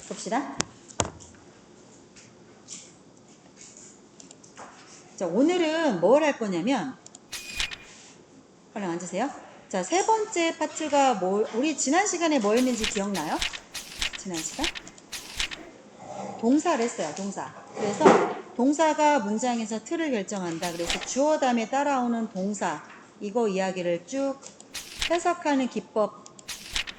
봅시다. 자, 오늘은 뭘 할 거냐면, 얼른 앉으세요. 자, 세 번째 파트가 우리 지난 시간에 뭐 했는지 기억나요? 지난 시간? 동사를 했어요, 동사. 그래서 동사가 문장에서 틀을 결정한다. 그래서 주어 다음에 따라오는 동사, 이거 이야기를 쭉 해석하는 기법.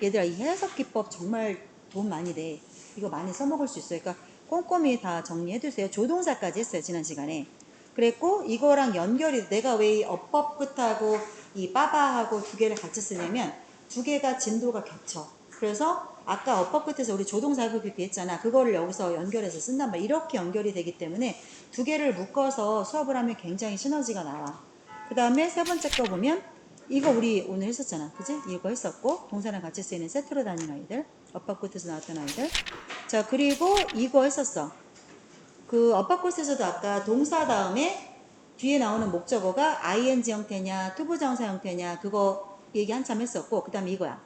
얘들아, 이 해석 기법 정말 도움 많이 돼. 이거 많이 써먹을 수 있어요. 그러니까 꼼꼼히 다 정리해두세요. 조동사까지 했어요, 지난 시간에. 그랬고 이거랑 연결이, 내가 왜 이 어법 끝하고 이 빠바하고 두 개를 같이 쓰냐면 두 개가 진도가 겹쳐. 그래서 아까 어법 끝에서 우리 조동사 FPP 했잖아. 그거를 여기서 연결해서 쓴단 말이야. 이렇게 연결이 되기 때문에 두 개를 묶어서 수업을 하면 굉장히 시너지가 나와. 그 다음에 세 번째 거 보면 이거 우리 오늘 했었잖아. 그지? 이거 했었고 동사랑 같이 쓰이는 세트로 다니는 아이들, 어법 끝에서 나왔던 아이들. 자, 그리고 이거 했었어. 그 어법코스에서도 아까 동사 다음에 뒤에 나오는 목적어가 ing 형태냐 투부정사 형태냐 그거 얘기 한참 했었고, 그 다음에 이거야.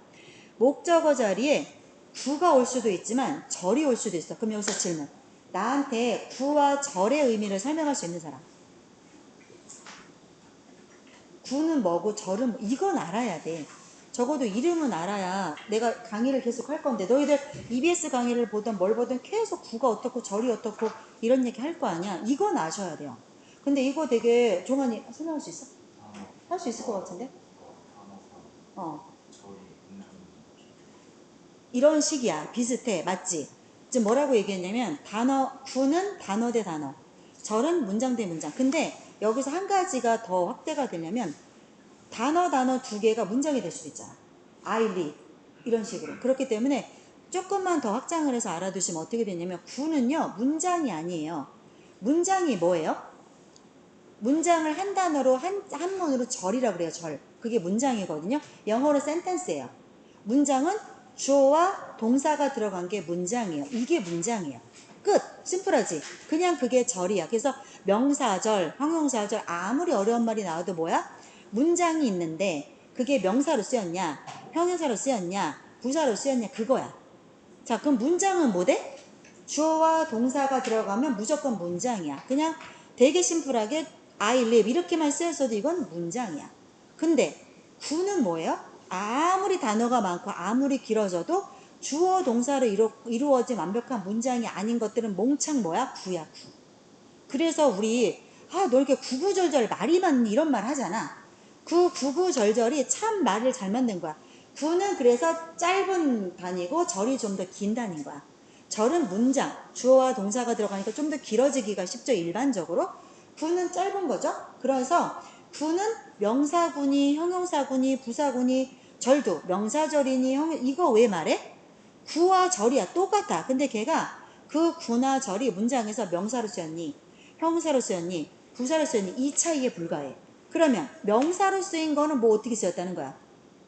목적어 자리에 구가 올 수도 있지만 절이 올 수도 있어. 그럼 여기서 질문. 나한테 구와 절의 의미를 설명할 수 있는 사람. 구는 뭐고 절은 뭐, 이건 알아야 돼. 적어도 이름은 알아야 내가 강의를 계속 할 건데, 너희들 EBS 강의를 보든 뭘 보든 계속 구가 어떻고 절이 어떻고 이런 얘기 할 거 아니야. 이건 아셔야 돼요. 근데 이거 되게 종환이 설명할 수 있어? 할 수 있을 것 같은데? 이런 식이야. 비슷해. 맞지? 지금 뭐라고 얘기했냐면 구는 단어 대 단어, 절은 문장 대 문장. 근데 여기서 한 가지가 더 확대가 되려면 단어 두 개가 문장이 될 수도 있잖아. I live 이런 식으로. 그렇기 때문에 조금만 더 확장을 해서 알아두시면 어떻게 되냐면 구는요 문장이 아니에요. 문장이 뭐예요? 문장을 한 단어로 한문으로 절이라고 그래요. 절. 그게 문장이거든요. 영어로 sentence예요. 문장은 주어와 동사가 들어간 게 문장이에요. 이게 문장이에요. 끝. 심플하지? 그냥 그게 절이야. 그래서 명사절, 형용사절 아무리 어려운 말이 나와도 뭐야? 문장이 있는데 그게 명사로 쓰였냐, 형용사로 쓰였냐, 부사로 쓰였냐, 그거야. 자, 그럼 문장은 뭐 돼? 주어와 동사가 들어가면 무조건 문장이야. 그냥 되게 심플하게 I live 이렇게만 쓰였어도 이건 문장이야. 근데 구는 뭐예요? 아무리 단어가 많고 아무리 길어져도 주어 동사로 이루어진 완벽한 문장이 아닌 것들은 몽창 뭐야? 구야, 구. 그래서 우리 너 이렇게 구구절절 말이 많니 이런 말 하잖아. 그 구구절절이 참 말을 잘 만든 거야. 구는 그래서 짧은 단위고 절이 좀 더 긴 단위인 거야. 절은 문장, 주어와 동사가 들어가니까 좀 더 길어지기가 쉽죠, 일반적으로. 구는 짧은 거죠. 그래서 구는 명사구니 형용사구니 부사구니, 절도 명사절이니 이거 왜 말해? 구와 절이야, 똑같아. 근데 걔가 그 구나 절이 문장에서 명사로 쓰였니, 형사로 쓰였니, 부사로 쓰였니, 이 차이에 불과해. 그러면 명사로 쓰인 거는 뭐 어떻게 쓰였다는 거야?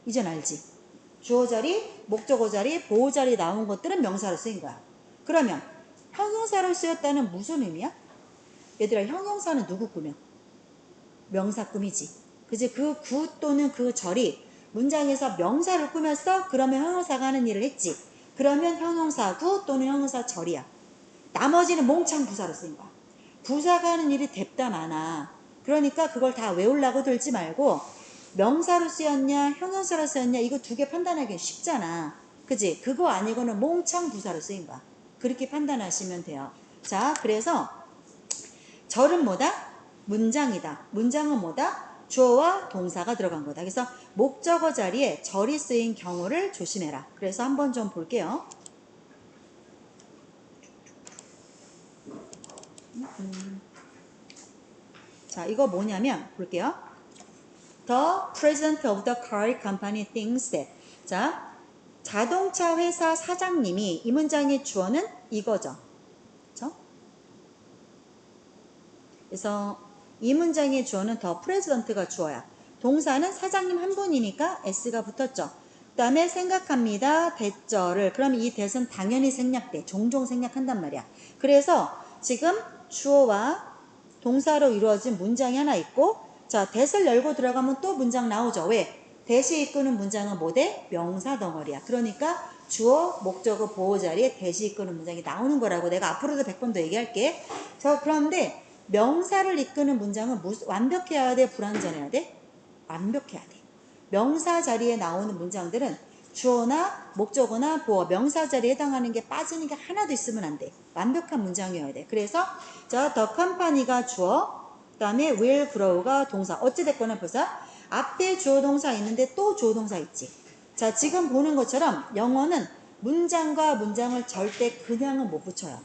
이젠 알지? 주어 자리, 목적어 자리, 보호 자리 나온 것들은 명사로 쓰인 거야. 그러면 형용사로 쓰였다는 무슨 의미야? 얘들아, 형용사는 누구 꾸며? 명사 꾸미지. 그지? 그 구 또는 그 절이 문장에서 명사를 꾸몄어? 그러면 형용사가 하는 일을 했지. 그러면 형용사구 또는 형용사 절이야. 나머지는 몽창 부사로 쓰인 거야. 부사가 하는 일이 뎁다 많아. 그러니까 그걸 다 외우려고 들지 말고 명사로 쓰였냐 형용사로 쓰였냐 이거 두 개 판단하기 쉽잖아. 그지? 그거 아니고는 몽창 부사로 쓰인 거야. 그렇게 판단하시면 돼요. 자, 그래서 절은 뭐다? 문장이다. 문장은 뭐다? 주어와 동사가 들어간 거다. 그래서 목적어 자리에 절이 쓰인 경우를 조심해라. 그래서 한번 좀 볼게요. 자, 이거 뭐냐면 볼게요. The president of the car company thinks that. 자, 자동차 회사 사장님이, 이 문장의 주어는 이거죠. 그렇죠? 그래서 이 문장의 주어는 the president가 주어야. 동사는 사장님 한 분이니까 s가 붙었죠. 그 다음에 생각합니다. 대절을. 그럼 이 that은 당연히 생략돼. 종종 생략한단 말이야. 그래서 지금 주어와 동사로 이루어진 문장이 하나 있고, 자, that을 열고 들어가면 또 문장 나오죠. 왜? 대시 이끄는 문장은 뭐대? 명사 덩어리야. 그러니까 주어, 목적어, 보호 자리에 대시 이끄는 문장이 나오는 거라고 내가 앞으로도 100번 더 얘기할게. 그런데 명사를 이끄는 문장은 완벽해야 돼? 불완전해야 돼? 완벽해야 돼. 명사 자리에 나오는 문장들은 주어나 목적어나 보어, 명사 자리에 해당하는 게 빠지는 게 하나도 있으면 안 돼. 완벽한 문장이어야 돼. 그래서 자, the company가 주어, 그 다음에 will grow가 동사. 어찌됐거나 보자. 앞에 주어 동사 있는데 또 주어 동사 있지. 자, 지금 보는 것처럼 영어는 문장과 문장을 절대 그냥은 못 붙여요.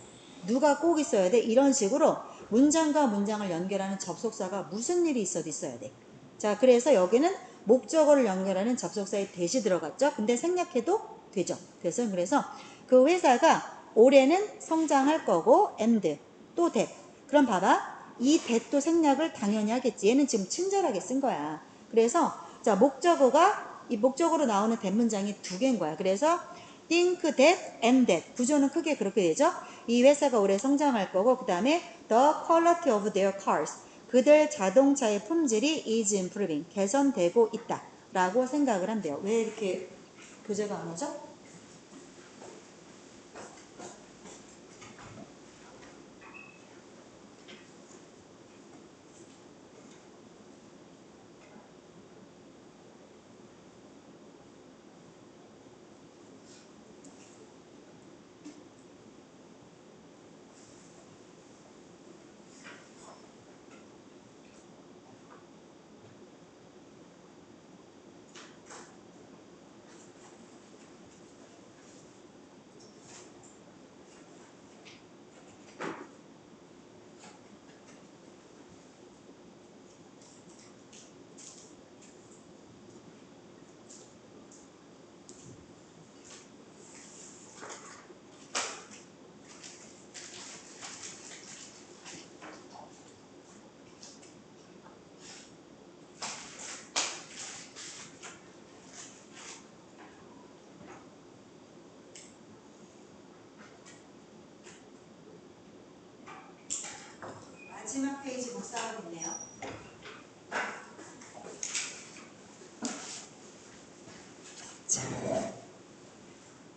누가 꼭 있어야 돼? 이런 식으로 문장과 문장을 연결하는 접속사가 무슨 일이 있어도 있어야 돼. 자, 그래서 여기는 목적어를 연결하는 접속사에 대시 들어갔죠. 근데 생략해도 되죠. 그래서 그 회사가 올해는 성장할 거고 and 또 that. 그럼 봐봐. 이 that도 생략을 당연히 하겠지. 얘는 지금 친절하게 쓴 거야. 그래서 자, 목적어가 이 목적어로 나오는 that 문장이 두 개인 거야. 그래서 think that and that. 구조는 크게 그렇게 되죠. 이 회사가 올해 성장할 거고 그 다음에 the quality of their cars. 그들 자동차의 품질이 is improving. 개선되고 있다. 라고 생각을 한대요. 왜 이렇게 교재가 안 오죠? 마지막 페이지 묵상하고 있네요.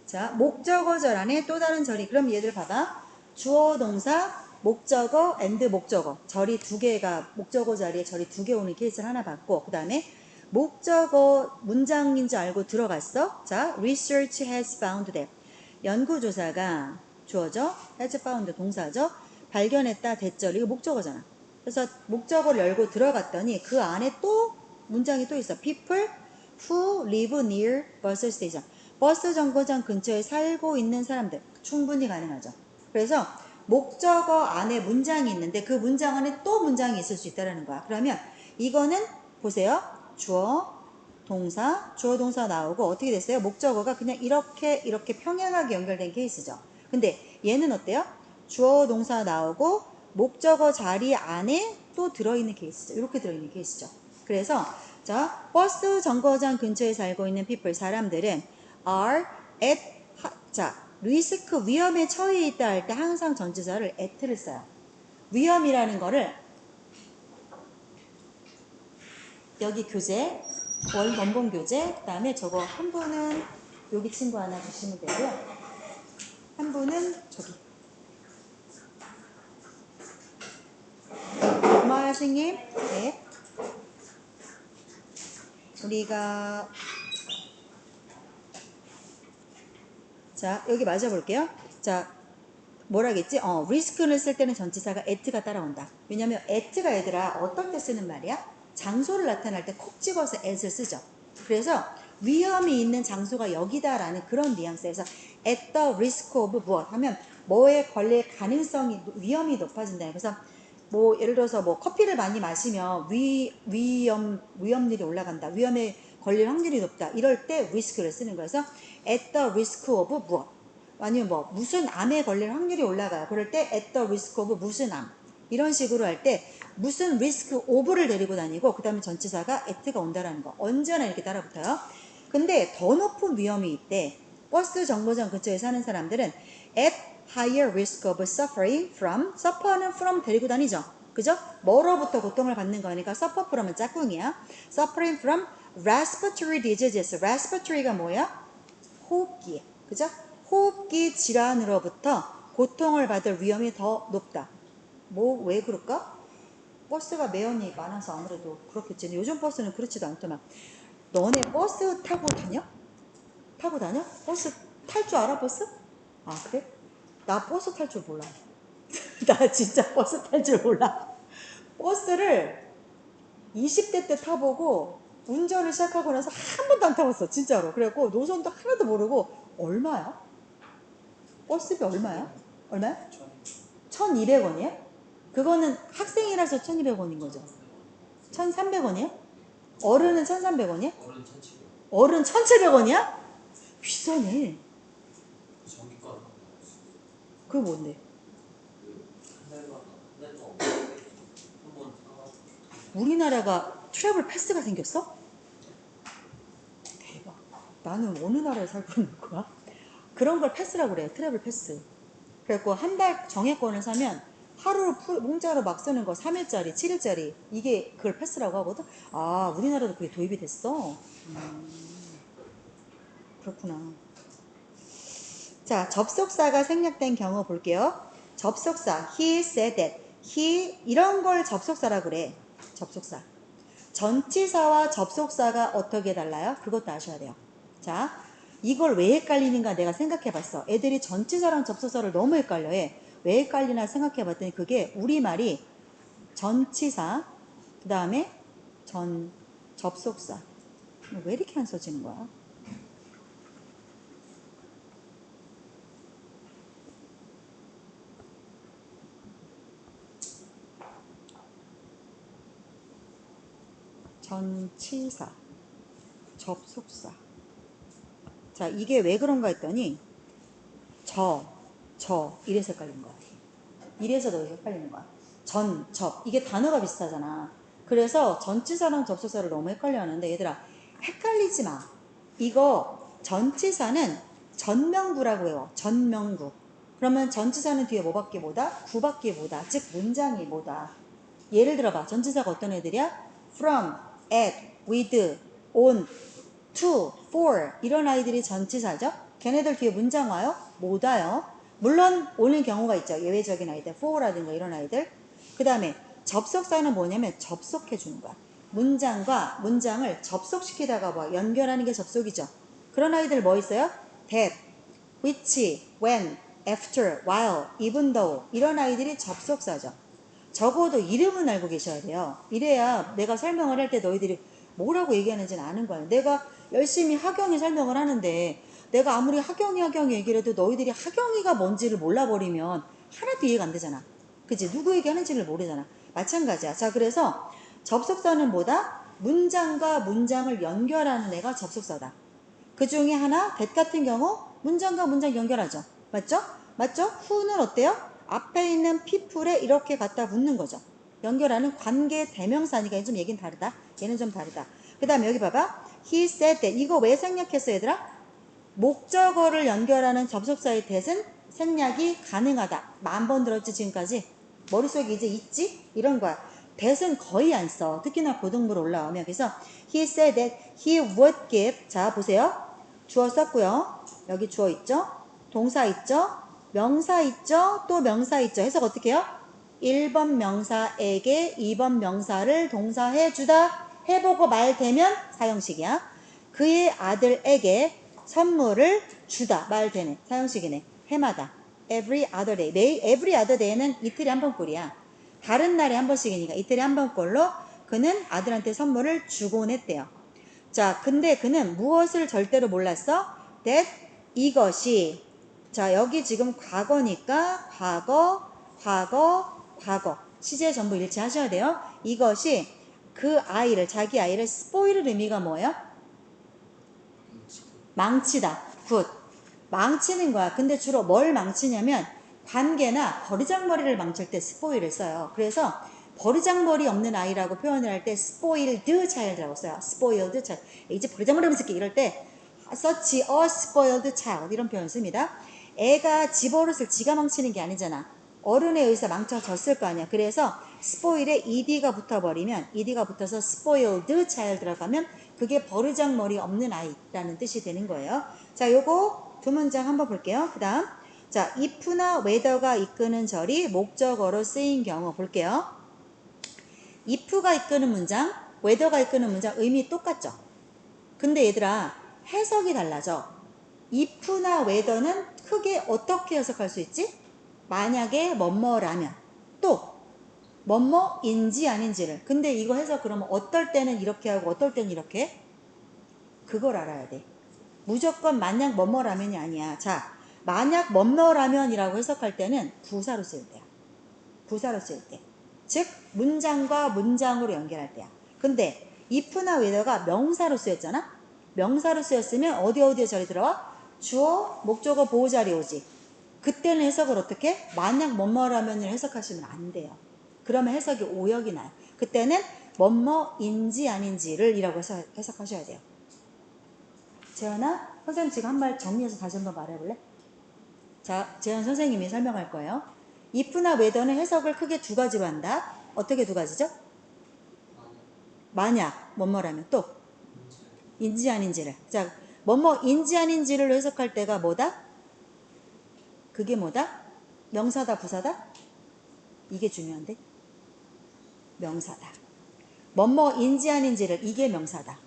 자, 목적어절 안에 또 다른 절이. 그럼 얘들 봐봐. 주어 동사, 목적어, and 목적어. 절이 두 개가 목적어 자리에 절이 두 개 오는 케이스를 하나 봤고 그 다음에 목적어 문장인 줄 알고 들어갔어. 자, research has found that. 연구조사가 주어죠. has found 동사죠. 발견했다 대절. 이거 목적어잖아. 그래서 목적어를 열고 들어갔더니 그 안에 또 문장이 또 있어. people who live near bus station. 버스 정거장 근처에 살고 있는 사람들. 충분히 가능하죠. 그래서 목적어 안에 문장이 있는데 그 문장 안에 또 문장이 있을 수 있다는 거야. 그러면 이거는 보세요. 주어, 동사, 주어 동사 나오고 어떻게 됐어요? 목적어가 그냥 이렇게 평행하게 연결된 케이스죠. 근데 얘는 어때요? 주어 동사 나오고 목적어 자리 안에 또 들어있는 케이스죠. 이렇게 들어있는 케이스죠. 그래서 자, 버스 정거장 근처에 살고 있는 people 사람들은 are at 자, 리스크 위험에 처해 있다 할 때 항상 전치사를 at를 써요. 위험이라는 거를 여기 교재 원본 교재 그 다음에 저거 한 분은 여기 친구 하나 주시면 되고요. 한 분은 저기 고마워요 선생님. 네. 우리가 자 여기 맞아 볼게요. 자 뭐라겠지? 리스크를 쓸 때는 전치사가 at가 따라온다. 왜냐면 at가 얘들아 어떤 때 쓰는 말이야? 장소를 나타날 때 콕 집어서 at을 쓰죠. 그래서 위험이 있는 장소가 여기다라는 그런 뉘앙스에서 at the risk of 무엇 하면 뭐에 걸릴 가능성이 위험이 높아진다. 그래서 뭐 예를 들어서 뭐 커피를 많이 마시면 위험률이 올라간다. 위험에 걸릴 확률이 높다. 이럴 때 risk를 쓰는 거여서 at the risk of 무엇 아니면 뭐 무슨 암에 걸릴 확률이 올라가요. 그럴 때 at the risk of 무슨 암 이런 식으로 할 때 무슨 risk of를 데리고 다니고 그 다음에 전치사가 at가 온다라는 거 언제나 이렇게 따라붙어요. 근데 더 높은 위험이 있대. 버스 정거장 근처에 사는 사람들은 at higher risk of suffering from suffer는 from 데리고 다니죠. 그죠? 뭐로부터 고통을 받는 거니까 suffer from은 짝꿍이야. suffering from respiratory diseases. respiratory가 뭐야? 호흡기. 그죠? 호흡기 질환으로부터 고통을 받을 위험이 더 높다. 뭐 왜 그럴까? 버스가 매연이 많아서 아무래도 그렇겠지. 요즘 버스는 그렇지도 않더만. 너네 버스 타고 다녀? 타고 다녀? 버스 탈 줄 알아, 버스? 아, 그래? 나 버스 탈 줄 몰라. 나 진짜 버스 탈 줄 몰라. 버스를 20대 때 타보고 운전을 시작하고 나서 한 번도 안 타봤어, 진짜로. 그래갖고 노선도 하나도 모르고. 얼마야? 버스비 얼마야? 얼마야? 1,200원이야? 그거는 학생이라서 1,200원인 거죠. 1,300원이야? 어른은 1,300원이야? 어른 1,700원이야? 비싸네. 그게 뭔데? 우리나라가 트래블 패스가 생겼어? 대박. 나는 어느 나라에 살고 있는 거야? 그런 걸 패스라고 그래. 트래블 패스. 그래갖고 한 달 정액권을 사면 하루 공짜로 막 쓰는 거 3일짜리, 7일짜리 이게 그걸 패스라고 하거든. 아, 우리나라도 그게 도입이 됐어. 그렇구나. 자, 접속사가 생략된 경우 볼게요. 접속사 he said that. he 이런 걸 접속사라 그래. 접속사. 전치사와 접속사가 어떻게 달라요? 그것도 아셔야 돼요. 자, 이걸 왜 헷갈리는가 내가 생각해봤어. 애들이 전치사랑 접속사를 너무 헷갈려해. 왜 헷갈리나 생각해봤더니 그게 우리말이 전치사, 그 다음에 접속사. 왜 이렇게 안 써지는 거야? 전치사, 접속사. 자, 이게 왜 그런가 했더니 이래서 헷갈리는 거야. 이래서 너 헷갈리는 거야. 이게 단어가 비슷하잖아. 그래서 전치사랑 접속사를 너무 헷갈려 하는데 얘들아, 헷갈리지 마. 이거 전치사는 전명구라고 해요. 전명구. 그러면 전치사는 뒤에 뭐밖에 뭐다? 구밖에 뭐다. 즉 문장이 뭐다. 예를 들어봐. 전치사가 어떤 애들이야? from, at, with, on, to, for 이런 아이들이 전치사죠. 걔네들 뒤에 문장 와요? 못 와요. 물론 오는 경우가 있죠. 예외적인 아이들, for라든가 이런 아이들. 그 다음에 접속사는 뭐냐면 접속해 주는 거야. 문장과 문장을 접속시키다가 뭐 연결하는 게 접속이죠. 그런 아이들 뭐 있어요? that, which, when, after, while, even though 이런 아이들이 접속사죠. 적어도 이름은 알고 계셔야 돼요. 이래야 내가 설명을 할 때 너희들이 뭐라고 얘기하는지는 아는 거예요. 내가 열심히 하경이 설명을 하는데 내가 아무리 하경이 얘기를 해도 너희들이 하경이가 뭔지를 몰라버리면 하나도 이해가 안 되잖아. 그치? 누구 얘기하는지를 모르잖아. 마찬가지야. 자, 그래서 접속사는 뭐다? 문장과 문장을 연결하는 애가 접속사다. 그 중에 하나, that 같은 경우 문장과 문장 연결하죠. 맞죠? 맞죠? who는 어때요? 앞에 있는 people에 이렇게 갖다 붙는 거죠. 연결하는 관계 대명사니까 좀 얘기는 다르다. 얘는 좀 다르다. 그 다음에 여기 봐봐. he said that. 이거 왜 생략했어 얘들아? 목적어를 연결하는 접속사의 that은 생략이 가능하다. 10,000번 들었지 지금까지? 머릿속에 이제 있지? 이런 거야. that은 거의 안 써. 특히나 고등부로 올라오면. 그래서 he said that he would give. 자 보세요. 주어 썼고요. 여기 주어 있죠? 동사 있죠? 명사 있죠? 또 명사 있죠? 해석 어떻게 해요? 1번 명사에게 2번 명사를 동사해 주다. 해보고 말 되면 사형식이야. 그의 아들에게 선물을 주다. 말 되네. 사형식이네. 해마다. every other day. every other day는 이틀에 한 번꼴이야. 다른 날에 한 번씩이니까 이틀에 한 번꼴로 그는 아들한테 선물을 주곤 했대요. 자, 근데 그는 무엇을 절대로 몰랐어? that 이것이. 자, 여기 지금 과거니까 과거. 시제 전부 일치하셔야 돼요. 이것이 그 아이를, 자기 아이를 spoil을 의미가 뭐예요? 망치다. 굿. 망치는 거야. 근데 주로 뭘 망치냐면 관계나 버르장머리를 망칠 때 spoil을 써요. 그래서 버르장머리 없는 아이라고 표현을 할 때 spoiled child라고 써요. spoiled child. 이제 버르장머리 없는 새끼 이럴 때 such a spoiled child 이런 표현 씁니다. 애가 집버릇을 지가 망치는 게 아니잖아. 어른에 의해서 망쳐졌을 거 아니야. 그래서 spoil에 ed가 붙어버리면 ed가 붙어서 spoiled child라고 하면 그게 버르장머리 없는 아이라는 뜻이 되는 거예요. 자, 요거 두 문장 한번 볼게요. 그 다음, 자, if나 whether가 이끄는 절이 목적어로 쓰인 경우 볼게요. if가 이끄는 문장, whether가 이끄는 문장 의미 똑같죠? 근데 얘들아, 해석이 달라져. if나 whether는 크게 어떻게 해석할 수 있지? 만약에 뭐뭐라면, 또 뭐뭐인지 아닌지를. 근데 이거 해서 그러면 어떨 때는 이렇게 하고 어떨 때는 이렇게 해? 그걸 알아야 돼. 무조건 만약 뭐뭐라면이 아니야. 자, 만약 뭐뭐라면이라고 해석할 때는 부사로 쓸 때야. 부사로 쓸 때. 즉 문장과 문장으로 연결할 때야. 근데 if나 whether가 명사로 쓰였잖아. 명사로 쓰였으면 어디에 자리 들어와? 주어, 목적어, 보호 자리 오지. 그때는 해석을 어떻게? 만약 뭐뭐라면을 해석하시면 안 돼요. 그러면 해석이 오역이 나요. 그때는 뭐뭐인지 아닌지를 이라고 해석하셔야 돼요. 재현아, 선생님 지금 한 말 정리해서 다시 한번 말해볼래? 자, 재현 선생님이 설명할 거예요. if나 whether는 해석을 크게 두 가지로 한다. 어떻게 두 가지죠? 만약 뭐뭐라면 또 인지 아닌지를. 자, 뭐뭐인지 아닌지를 해석할 때가 뭐다? 그게 뭐다? 명사다 부사다? 이게 중요한데? 명사다. 뭐뭐인지 아닌지를, 이게 명사다.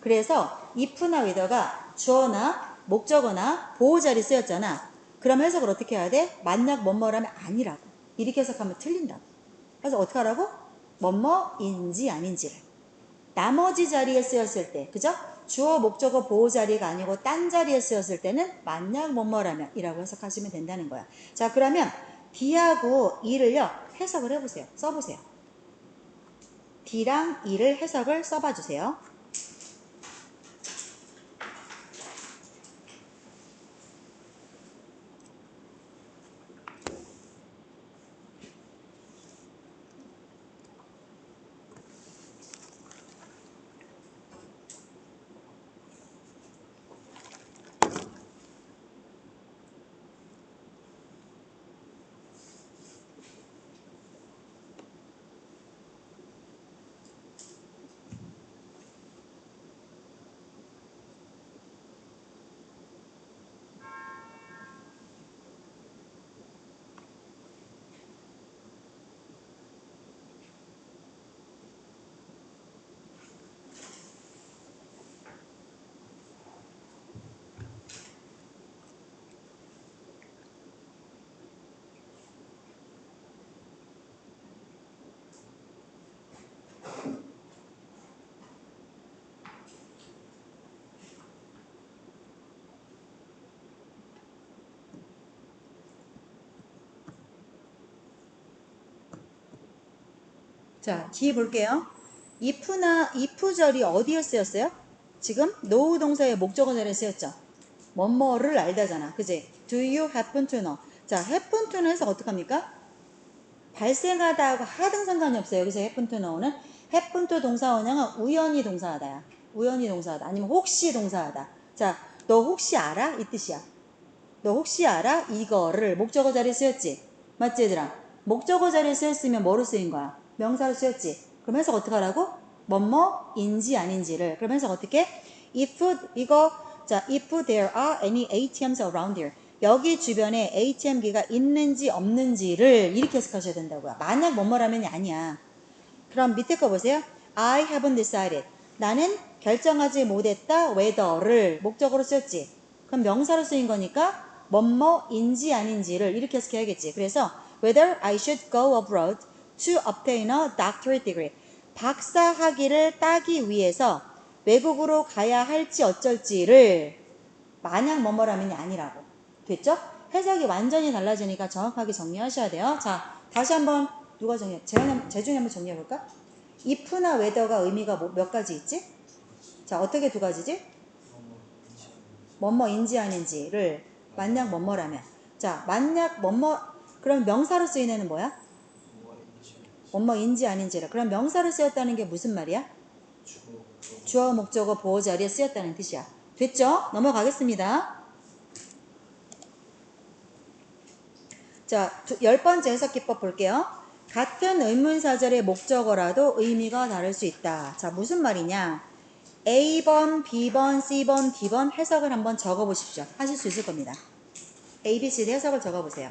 그래서 if나 whether가 주어나 목적어나 보호자리 쓰였잖아. 그럼 해석을 어떻게 해야 돼? 만약 뭐뭐라면 아니라고. 이렇게 해석하면 틀린다고. 그래서 어떻게 하라고? 뭐뭐인지 아닌지를. 나머지 자리에 쓰였을 때, 그죠? 주어, 목적어, 보호 자리가 아니고 딴 자리에 쓰였을 때는 만약 뭐뭐라면 이라고 해석하시면 된다는 거야. 자, 그러면 D하고 E를요, 해석을 해보세요. 써보세요. D랑 E를 해석을 써봐 주세요. 자, 뒤에 볼게요. if절이 어디에 쓰였어요? 지금 노후 동사의 목적어 자리에 쓰였죠. 뭐뭐를 알다잖아. 그지? Do you happen to know? 자, happen to는 해석 어떡합니까? 발생하다 하고 하등 상관이 없어요. 여기서 happen to know는 happen to 동사 원형은 우연히 동사하다야. 우연히 동사하다. 아니면 혹시 동사하다. 자, 너 혹시 알아? 이 뜻이야. 너 혹시 알아? 이거를 목적어 자리에 쓰였지? 맞지 얘들아? 목적어 자리에 쓰였으면 뭐로 쓰인 거야? 명사로 쓰였지? 그럼 해석 어떻게 하라고? 뭐뭐인지 아닌지를. 그럼 해석 어떻게? if there are any ATMs around here. 여기 주변에 ATM기가 있는지 없는지를 이렇게 해석하셔야 된다고요. 만약 뭐뭐라면이 아니야. 그럼 밑에 거 보세요. I haven't decided. 나는 결정하지 못했다. whether를 목적어로 썼지. 그럼 명사로 쓰인 거니까 뭐뭐인지 아닌지를 이렇게 해석해야겠지. 그래서 whether I should go abroad to obtain a doctorate degree. 박사 학위를 따기 위해서 외국으로 가야 할지 어쩔지를 만약 뭐뭐라면이 아니라고. 됐죠? 해석이 완전히 달라지니까 정확하게 정리하셔야 돼요. 자, 다시 한번 누가 정리해? 재중이 한번 정리해볼까? if나 whether가 의미가 몇 가지 있지? 자, 어떻게 두 가지지? 뭐뭐인지 아닌지를 만약 뭐뭐라면. 자, 만약 뭐뭐, 그럼 명사로 쓰인 애는 뭐야? 뭐뭐인지 아닌지를. 그럼 명사로 쓰였다는 게 무슨 말이야? 주어, 목적어, 보호 자리에 쓰였다는 뜻이야. 됐죠? 넘어가겠습니다. 자, 10번째 해석 기법 볼게요. 같은 의문사절의 목적어라도 의미가 다를 수 있다. 자, 무슨 말이냐? A번, B번, C번, D번 해석을 한번 적어보십시오. 하실 수 있을 겁니다. A, B, C, D 해석을 적어보세요.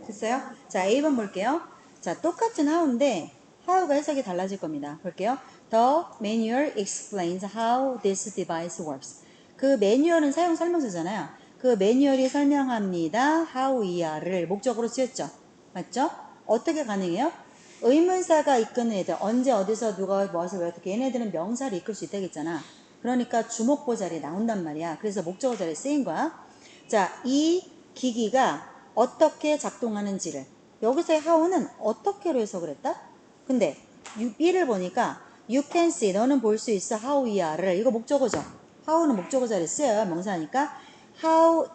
됐어요? 자, A번 볼게요. 자, 똑같은 how인데 how가 해석이 달라질 겁니다. 볼게요. The manual explains how this device works. 그 매뉴얼은 사용 설명서잖아요. 그 매뉴얼이 설명합니다. how 이하를 목적으로 쓰였죠. 맞죠? 어떻게 가능해요? 의문사가 이끄는 애들, 언제 어디서 누가 무엇을 왜 어떻게, 얘네들은 명사를 이끌 수 있다고 했잖아. 그러니까 주목보 자리에 나온단 말이야. 그래서 목적어 자리에 쓰인 거야. 자, 이 기기가 어떻게 작동하는지를, 여기서의 how는 어떻게로 해석을 했다? 근데 B를 보니까 you can see, 너는 볼 수 있어, how 이하를, 이거 목적어죠. how는 목적어 자리에 쓰여요. 명사니까. how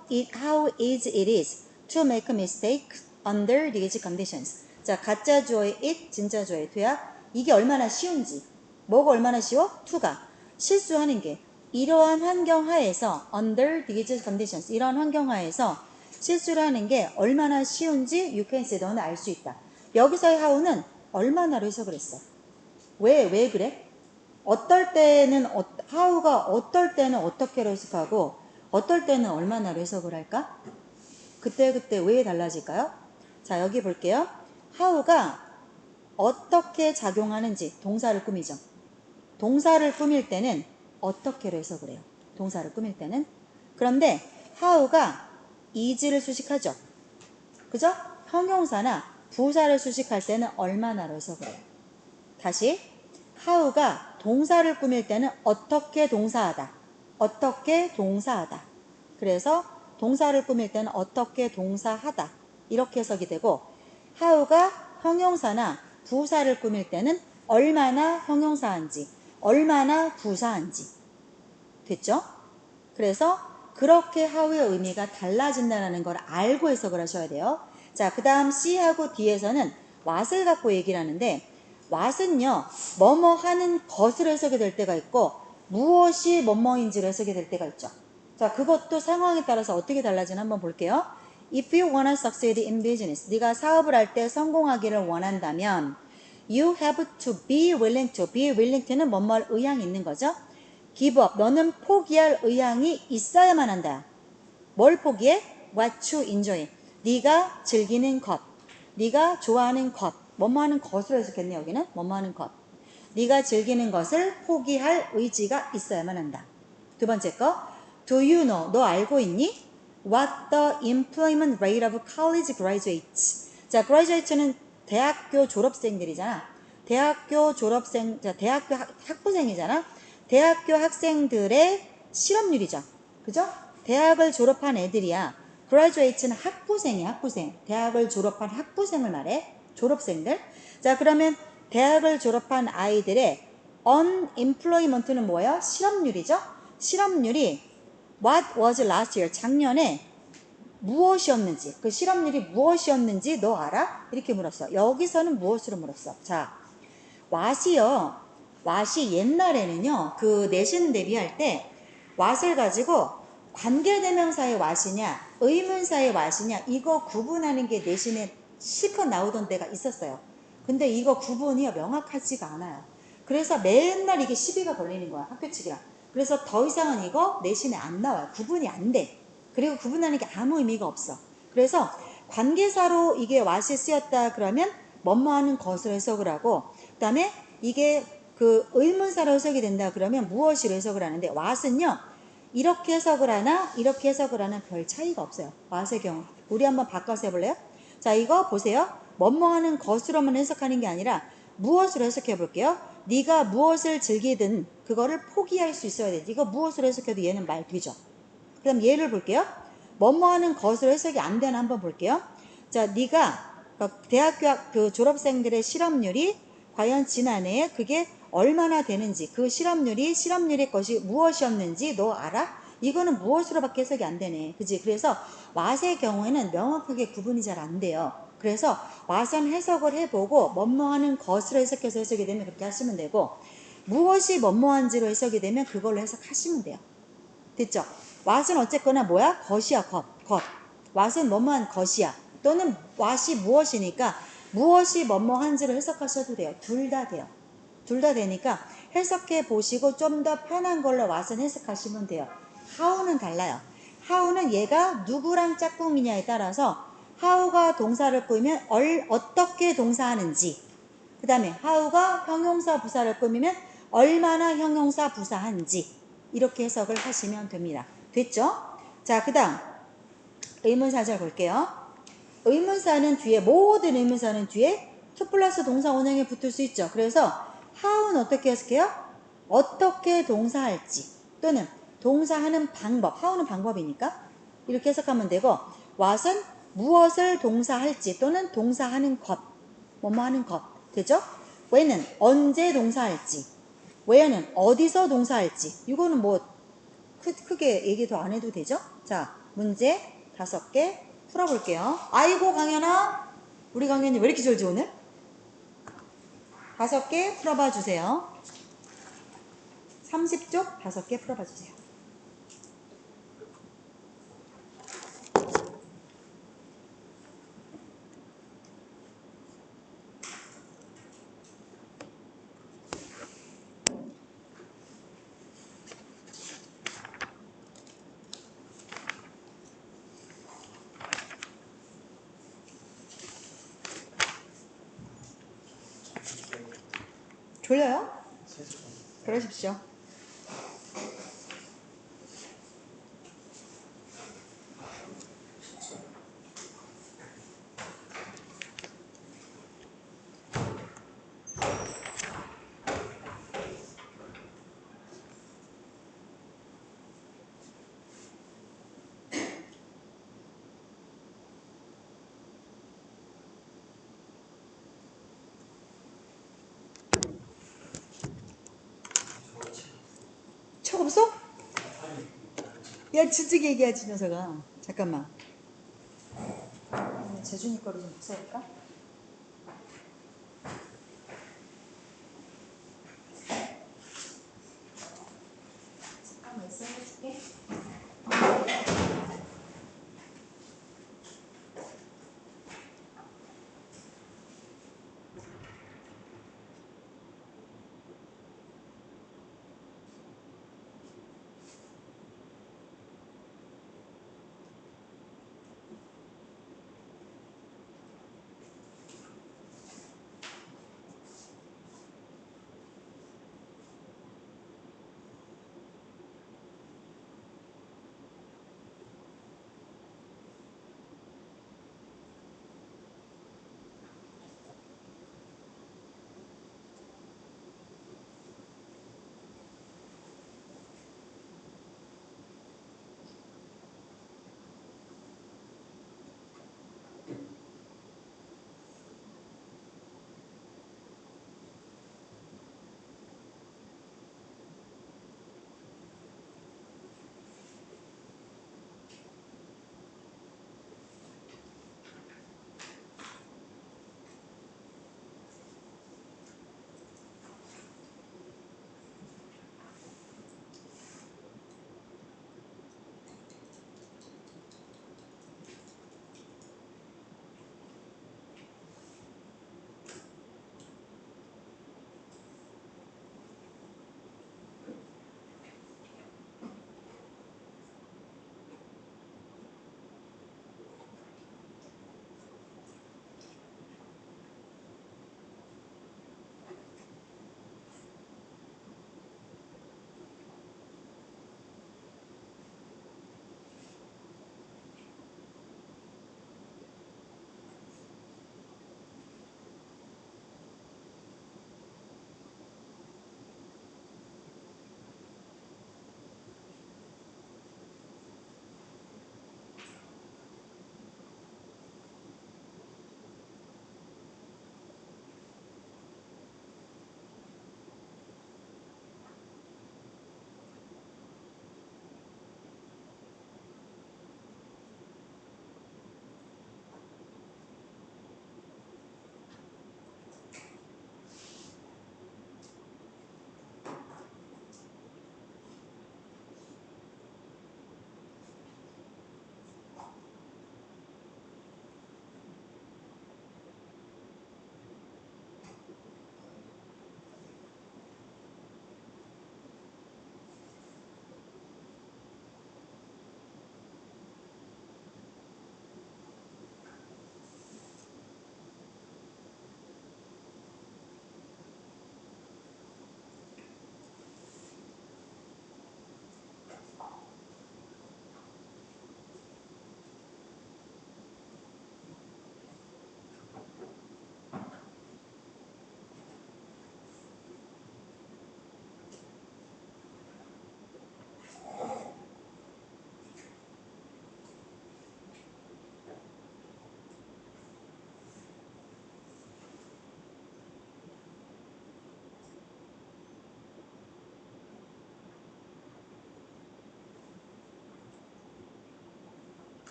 is it is to make a mistake under these conditions. 자, 가짜 주어의 it, 진짜 주어의 to야. 이게 얼마나 쉬운지. 뭐가 얼마나 쉬워? to가. 실수하는 게. 이러한 환경 하에서 under these conditions, 이러한 환경 하에서 실수를 하는 게 얼마나 쉬운지 you can see, 너는 알 수 있다. 여기서의 how는 얼마나로 해석을 했어. 왜 그래? 어떨 때는 how가 어떨 때는 어떻게로 해석하고 어떨 때는 얼마나로 해석을 할까? 그때 왜 달라질까요? 자, 여기 볼게요. how가 어떻게 작용하는지 동사를 꾸미죠. 동사를 꾸밀 때는 어떻게로 해석을 해요. 동사를 꾸밀 때는. 그런데 how가 is를 수식하죠. 그죠? 형용사나 부사를 수식할 때는 얼마나로 해석을 해요. 다시, how가 동사를 꾸밀 때는 어떻게 동사하다. 어떻게 동사하다. 그래서 동사를 꾸밀 때는 어떻게 동사하다. 이렇게 해석이 되고, how가 형용사나 부사를 꾸밀 때는 얼마나 형용사한지, 얼마나 부사한지. 됐죠? 그래서 그렇게 how의 의미가 달라진다는 걸 알고 해석을 하셔야 돼요. 자, 그 다음 C하고 D에서는 what을 갖고 얘기를 하는데, what은요, 뭐뭐 하는 것으로 해석이 될 때가 있고, 무엇이 뭐뭐인지로 해석이 될 때가 있죠. 자, 그것도 상황에 따라서 어떻게 달라지나 한번 볼게요. If you wanna succeed in business, 네가 사업을 할 때 성공하기를 원한다면, you have to be willing to. be willing to는 뭐뭐할 의향이 있는 거죠. give up, 너는 포기할 의향이 있어야만 한다. 뭘 포기해? what you enjoy, 네가 즐기는 것, 네가 좋아하는 것, 뭐뭐 하는 것으로 해석했네. 여기는 뭐뭐 하는 것, 네가 즐기는 것을 포기할 의지가 있어야만 한다. 두 번째 거, do you know, 너 알고 있니? what the employment rate of college graduates. 자, graduates는 대학교 졸업생들이잖아. 대학교 졸업생, 자, 대학교 학부생이잖아. 대학교 학생들의 실업률이죠. 그죠? 대학을 졸업한 애들이야. graduates는 학부생이야, 학부생. 대학을 졸업한 학부생을 말해. 졸업생들. 자, 그러면 대학을 졸업한 아이들의 unemployment는 뭐예요? 실업률이죠. 실업률이 what was last year, 작년에 무엇이었는지, 그 실업률이 무엇이었는지 너 알아? 이렇게 물었어. 여기서는 무엇으로 물었어? 자, 왓이요. 왓이 옛날에는요. 그 내신 대비할 때 왓을 가지고 관계대명사의 왓이냐 의문사의 왓이냐 이거 구분하는 게 내신에 실컷 나오던 때가 있었어요. 근데 이거 구분이 명확하지가 않아요. 그래서 맨날 이게 시비가 걸리는 거야. 학교 측이랑. 그래서 더 이상은 이거 내신에 안 나와요. 구분이 안 돼. 그리고 구분하는 게 아무 의미가 없어. 그래서 관계사로 이게 왓이 쓰였다 그러면 뭐뭐하는 것으로 해석을 하고, 그 다음에 이게 그 의문사로 해석이 된다 그러면 무엇이로 해석을 하는데, 왓은요 이렇게 해석을 하나 이렇게 해석을 하나 별 차이가 없어요. 왓의 경우 우리 한번 바꿔서 해볼래요? 자, 이거 보세요. 뭐뭐하는 것으로만 해석하는 게 아니라 무엇으로 해석해 볼게요. 네가 무엇을 즐기든 그거를 포기할 수 있어야 돼. 이거 무엇으로 해석해도 얘는 말 되죠. 그 다음 예를 볼게요. 뭐뭐하는 것으로 해석이 안 되나 한번 볼게요. 자, 네가 대학교 그 졸업생들의 실업률이 과연 지난해에 그게 얼마나 되는지, 그 실업률의 것이 무엇이었는지 너 알아? 이거는 무엇으로밖에 해석이 안 되네. 그지? 그래서 왓의 경우에는 명확하게 구분이 잘 안 돼요. 그래서 왓은 해석을 해보고 뭐뭐하는 것으로 해석해서 해석이 되면 그렇게 하시면 되고, 무엇이 뭐뭐한지로 해석이 되면 그걸로 해석하시면 돼요. 됐죠? 왓은 어쨌거나 뭐야? 것이야, 것. 왓은 뭐뭐한 것이야. 또는 왓이 무엇이니까 무엇이 뭐뭐한지로 해석하셔도 돼요. 둘 다 돼요. 둘 다 되니까 해석해 보시고 좀 더 편한 걸로 왓은 해석하시면 돼요. how는 달라요. how는 얘가 누구랑 짝꿍이냐에 따라서 how가 동사를 꾸미면 어떻게 동사하는지, 그 다음에 how가 형용사 부사를 꾸미면 얼마나 형용사 부사한지, 이렇게 해석을 하시면 됩니다. 됐죠? 자, 그 다음 의문사절 볼게요. 의문사는 뒤에, 모든 의문사는 뒤에 to 플러스 동사 원형에 붙을 수 있죠. 그래서 how는 어떻게 해석해요? 어떻게 동사할지, 또는 동사하는 방법, how는 방법이니까 이렇게 해석하면 되고, what은 무엇을 동사할지 또는 동사하는 것, 뭐뭐 하는 것. 되죠? when은 언제 동사할지, where는 어디서 동사할지. 이거는 뭐 크게 얘기 더 안 해도 되죠? 자, 문제 5개 풀어볼게요. 아이고 강연아, 우리 강연이 왜 이렇게 졸지 오늘? 5개 풀어봐 주세요. 30쪽 5개 풀어봐 주세요. 졸려요? 그러십시오. 책 없어? 야, 진즉 얘기하지 녀석아. 잠깐만. 재준이 거를 좀 써볼까? 잠깐만 있어, 해줄게.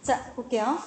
자, 볼게요.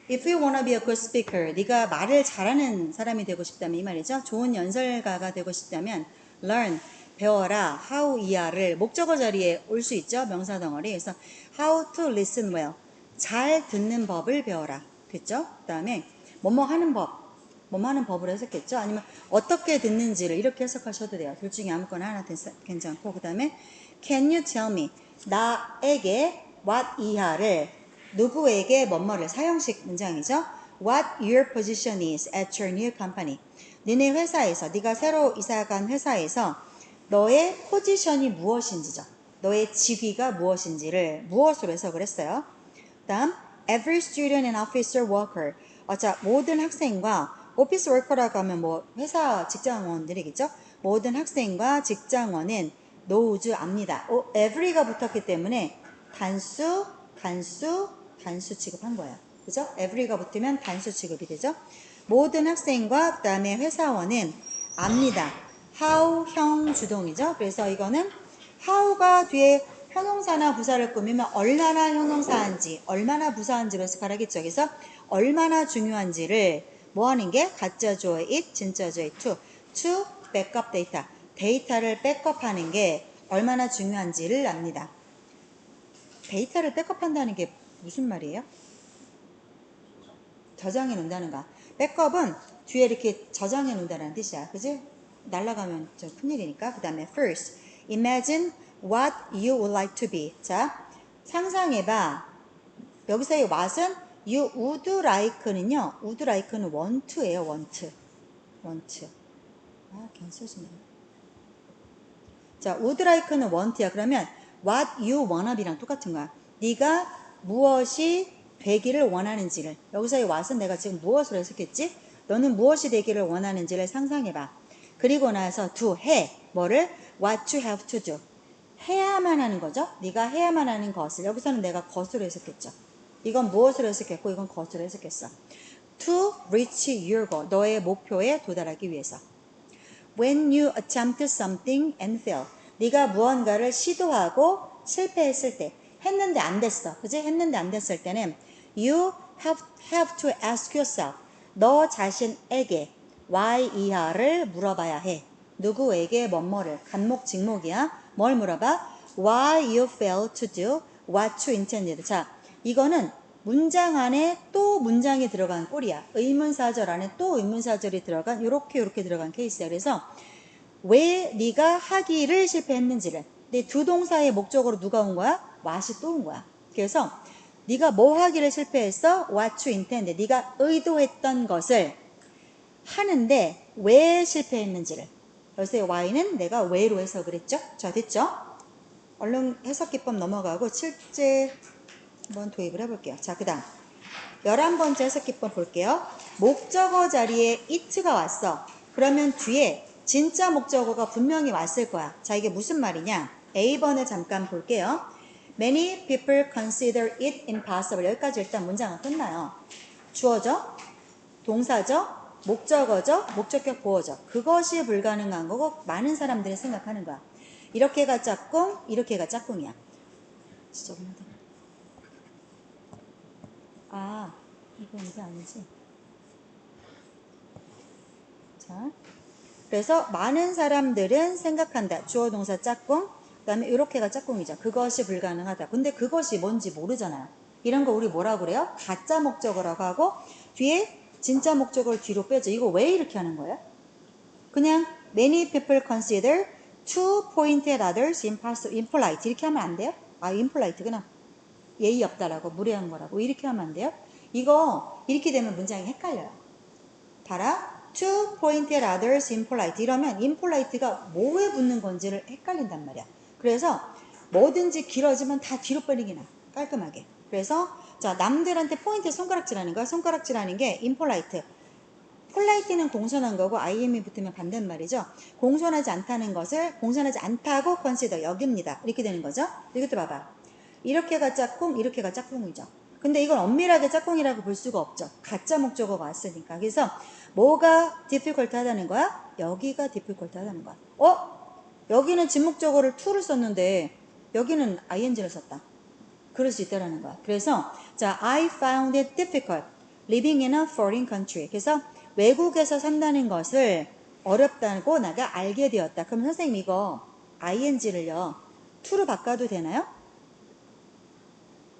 If you wanna be a good speaker, 네가 말을 잘하는 사람이 되고 싶다면 이 말이죠. 좋은 연설가가 되고 싶다면 learn, 배워라. how 이하를 목적어 자리에 올 수 있죠. 명사 덩어리. 그래서 how to listen well, 잘 듣는 법을 배워라. 됐죠? 그 다음에 뭐뭐 하는 법, 뭐뭐 하는 법으로 해석했죠. 아니면 어떻게 듣는지를 이렇게 해석하셔도 돼요. 둘 중에 아무거나 하나 괜찮고. 그 다음에 can you tell me, 나에게 what 이하를 누구에게 뭐뭐를 사형식 문장이죠. What your position is at your new company. 너네 회사에서, 네가 새로 이사간 회사에서 너의 포지션이 무엇인지죠. 너의 직위가 무엇인지를 무엇으로 해석을 했어요. 다음, every student and officer worker. 자, 모든 학생과 오피스 워커라고 하면 뭐 회사 직장원들이겠죠. 모든 학생과 직장원은 knows 압니다. every가 붙었기 때문에 단수 취급한 거예요. 그죠? every가 붙으면 단수 취급이 되죠. 모든 학생과 그 다음에 회사원은 압니다. how 형 주동이죠. 그래서 이거는 how가 뒤에 형용사나 부사를 꾸미면 얼마나 형용사인지, 얼마나 부사인지로 해석하라겠죠. 그래서 얼마나 중요한지를 뭐 하는 게 가짜조의 it, 진짜조의 to 백업 데이터. 데이터를 백업하는 게 얼마나 중요한지를 압니다. 데이터를 백업한다는 게 무슨 말이에요? 저장해 놓는다는 거. 백업은 뒤에 이렇게 저장해 놓는다는 뜻이야. 그지? 날아가면 좀 큰일이니까. 그 다음에 first, imagine what you would like to be. 자, 상상해봐. 여기서의 what은 you would like는요. would like는 want to예요. want. 아, 그냥 써지네. 자, would like는 want야. 그러면 what you wanna be랑 똑같은 거야. 네가 무엇이 되기를 원하는지를. 여기서의 what은 내가 지금 무엇으로 해석했지? 너는 무엇이 되기를 원하는지를 상상해봐. 그리고 나서 do, 해. 뭐를? what you have to do. 해야만 하는 거죠. 네가 해야만 하는 것을. 여기서는 내가 것으로 해석했죠. 이건 무엇으로 해석했고 이건 것으로 해석했어. to reach your goal. 너의 목표에 도달하기 위해서. When you attempt something and fail. 네가 무언가를 시도하고 실패했을 때. 했는데 안 됐어. 그지? 했는데 안 됐을 때는 you have to ask yourself. 너 자신에게 why 이하를 물어봐야 해. 누구에게 뭐뭐를. 간목 직목이야. 뭘 물어봐? Why you failed to do what you intended. 자, 이거는 문장 안에 또 문장이 들어간 꼴이야. 의문사절 안에 또 의문사절이 들어간 요렇게 들어간 케이스야. 그래서 왜 네가 하기를 실패했는지를. 근데 두 동사의 목적으로 누가 온 거야? what이 또 온 거야. 그래서 네가 뭐 하기를 실패했어? what you intended. 네가 의도했던 것을 하는데 왜 실패했는지를. 그래서 y는 내가 왜로 해석을 했죠. 자, 됐죠? 얼른 해석 기법 넘어가고 실제 한번 도입을 해볼게요. 자, 그 다음 11번째 해석 기법 볼게요. 목적어 자리에 it가 왔어. 그러면 뒤에 진짜 목적어가 분명히 왔을 거야. 자, 이게 무슨 말이냐? A번을 잠깐 볼게요. Many people consider it impossible. 여기까지 일단 문장은 끝나요. 주어죠? 동사죠? 목적어죠? 목적격 보어죠. 그것이 불가능한 거고 많은 사람들이 생각하는 거야. 이렇게가 짝꿍, 이렇게가 짝꿍이야. 진짜 없는데. 아, 이게 아니지. 자, 그래서 많은 사람들은 생각한다. 주어 동사 짝꿍. 그 다음에 이렇게가 짝꿍이죠. 그것이 불가능하다. 근데 그것이 뭔지 모르잖아요. 이런 거 우리 뭐라고 그래요? 가짜 목적어라고 하고 뒤에 진짜 목적어를 뒤로 빼죠. 이거 왜 이렇게 하는 거예요? 그냥 many people consider to point at others impolite 이렇게 하면 안 돼요? 아, impolite구나. 예의 없다라고, 무례한 거라고 이렇게 하면 안 돼요? 이거 이렇게 되면 문장이 헷갈려요. 봐라. to point at others impolite 이러면 impolite가 뭐에 붙는 건지를 헷갈린단 말이야. 그래서 뭐든지 길어지면 다 뒤로 빼는 게 나아. 깔끔하게. 그래서 자, 남들한테 포인트에 손가락질하는 거야. 손가락질하는 게 impolite. 폴라이트는 공손한 거고 im이 붙으면 반대말이죠. 공손하지 않다는 것을 공손하지 않다고 consider 여깁니다. 이렇게 되는 거죠. 이것도 봐봐. 이렇게가 짝꿍, 이렇게가 짝꿍이죠. 근데 이건 엄밀하게 짝꿍이라고 볼 수가 없죠. 가짜 목적어가 왔으니까. 그래서 뭐가 difficult 하다는 거야? 여기가 difficult 하다는 거야. 여기는 진목적어를 to를 썼는데 여기는 ing를 썼다. 그럴 수 있다라는 거야. 그래서 자, I found it difficult living in a foreign country. 그래서 외국에서 산다는 것을 어렵다고 내가 알게 되었다. 그럼 선생님 이거 ing를요 to로 바꿔도 되나요?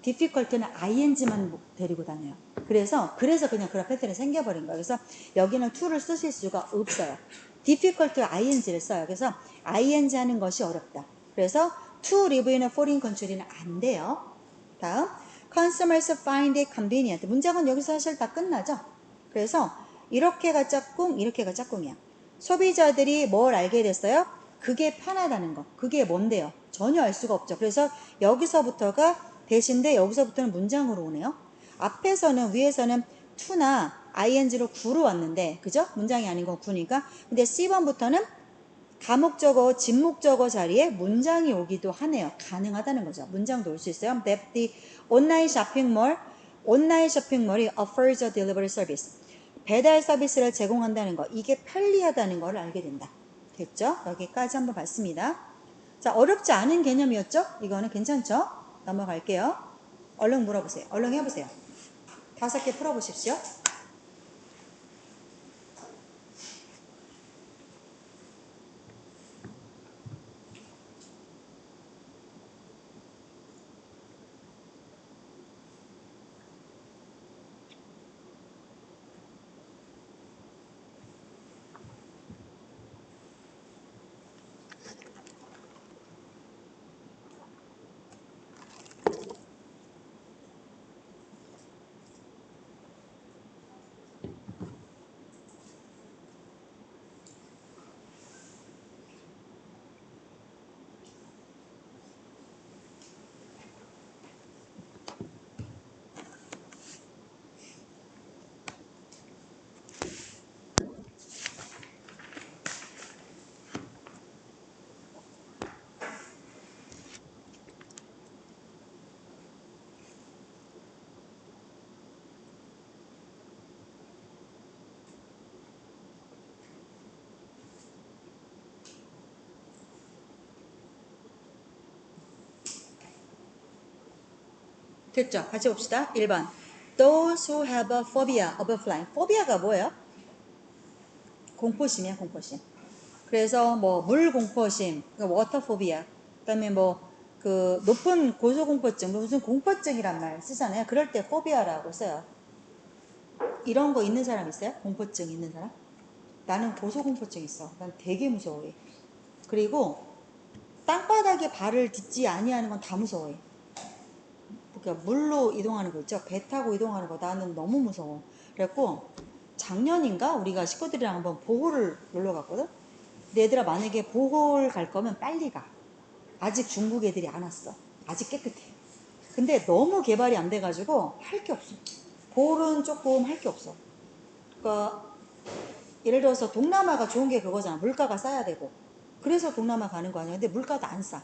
difficult는 ing만 데리고 다녀요. 그래서 그냥 그런 패턴이 생겨버린 거예요. 그래서 여기는 to를 쓰실 수가 없어요. difficult ing를 써요. 그래서 ing 하는 것이 어렵다. 그래서 to live in a foreign country는 안 돼요. 다음, consumers find it convenient. 문장은 여기서 사실 다 끝나죠. 그래서 이렇게가 짝꿍, 이렇게가 짝꿍이야. 소비자들이 뭘 알게 됐어요? 그게 편하다는 거. 그게 뭔데요? 전혀 알 수가 없죠. 그래서 여기서부터가 대신데 여기서부터는 문장으로 오네요. 앞에서는 위에서는 to나 ing로 구로 왔는데 그죠? 문장이 아닌 건 구니까. 근데 C번부터는 가목적어, 진목적어 자리에 문장이 오기도 하네요. 가능하다는 거죠. 문장도 올 수 있어요. That the online shopping mall이 offers a delivery service. 배달 서비스를 제공한다는 거. 이게 편리하다는 걸 알게 된다. 됐죠? 여기까지 한번 봤습니다. 자, 어렵지 않은 개념이었죠? 이거는 괜찮죠? 넘어갈게요. 얼른 물어보세요. 얼른 해보세요. 5개 풀어보십시오. 됐죠? 같이 봅시다. 1번. Those who have a phobia of flying. phobia가 뭐예요? 공포심이야, 공포심. 그래서 뭐 물 공포심, 워터 포비아. 그다음에 뭐 그 높은 고소공포증, 무슨 공포증이란 말 쓰잖아요. 그럴 때 포비아라고 써요. 이런 거 있는 사람 있어요? 공포증 있는 사람? 나는 고소공포증 있어. 난 되게 무서워해. 그리고 땅바닥에 발을 딛지 아니하는 건 다 무서워해. 그러니까 물로 이동하는 거 있죠. 배 타고 이동하는 거 나는 너무 무서워. 그래갖고 작년인가 우리가 식구들이랑 한번 보홀을 놀러 갔거든. 근데 얘들아 만약에 보홀 갈 거면 빨리 가. 아직 중국 애들이 안 왔어. 아직 깨끗해. 근데 너무 개발이 안 돼가지고 할 게 없어. 보홀은 조금 할 게 없어. 그러니까 예를 들어서 동남아가 좋은 게 그거잖아. 물가가 싸야 되고. 그래서 동남아 가는 거 아니야. 근데 물가도 안 싸.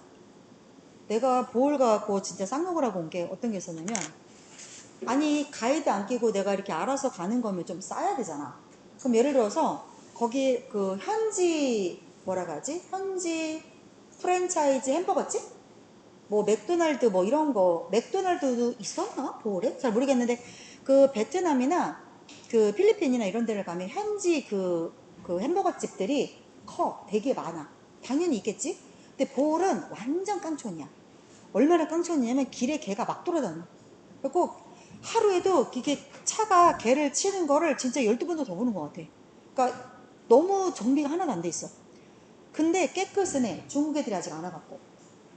내가 보홀 가고 진짜 쌍욕을 하고 온 게 어떤 게 있었냐면, 아니 가이드 안 끼고 내가 이렇게 알아서 가는 거면 좀 싸야 되잖아. 그럼 예를 들어서 거기 그 현지 뭐라 가지? 현지 프랜차이즈 햄버거집? 뭐 맥도날드 뭐 이런 거, 맥도날드도 있었나? 보홀에? 잘 모르겠는데 그 베트남이나 그 필리핀이나 이런 데를 가면 현지 그 햄버거 집들이 커. 되게 많아. 당연히 있겠지? 근데 보홀은 완전 깡촌이야. 얼마나 깡촌이냐면 길에 개가 막 돌아다녀. 그리고 하루에도 이게 차가 개를 치는 거를 진짜 12번도 더 보는 것 같아. 그러니까 너무 정비가 하나도 안 돼 있어. 근데 깨끗은 해. 중국 애들이 아직 안 와갖고.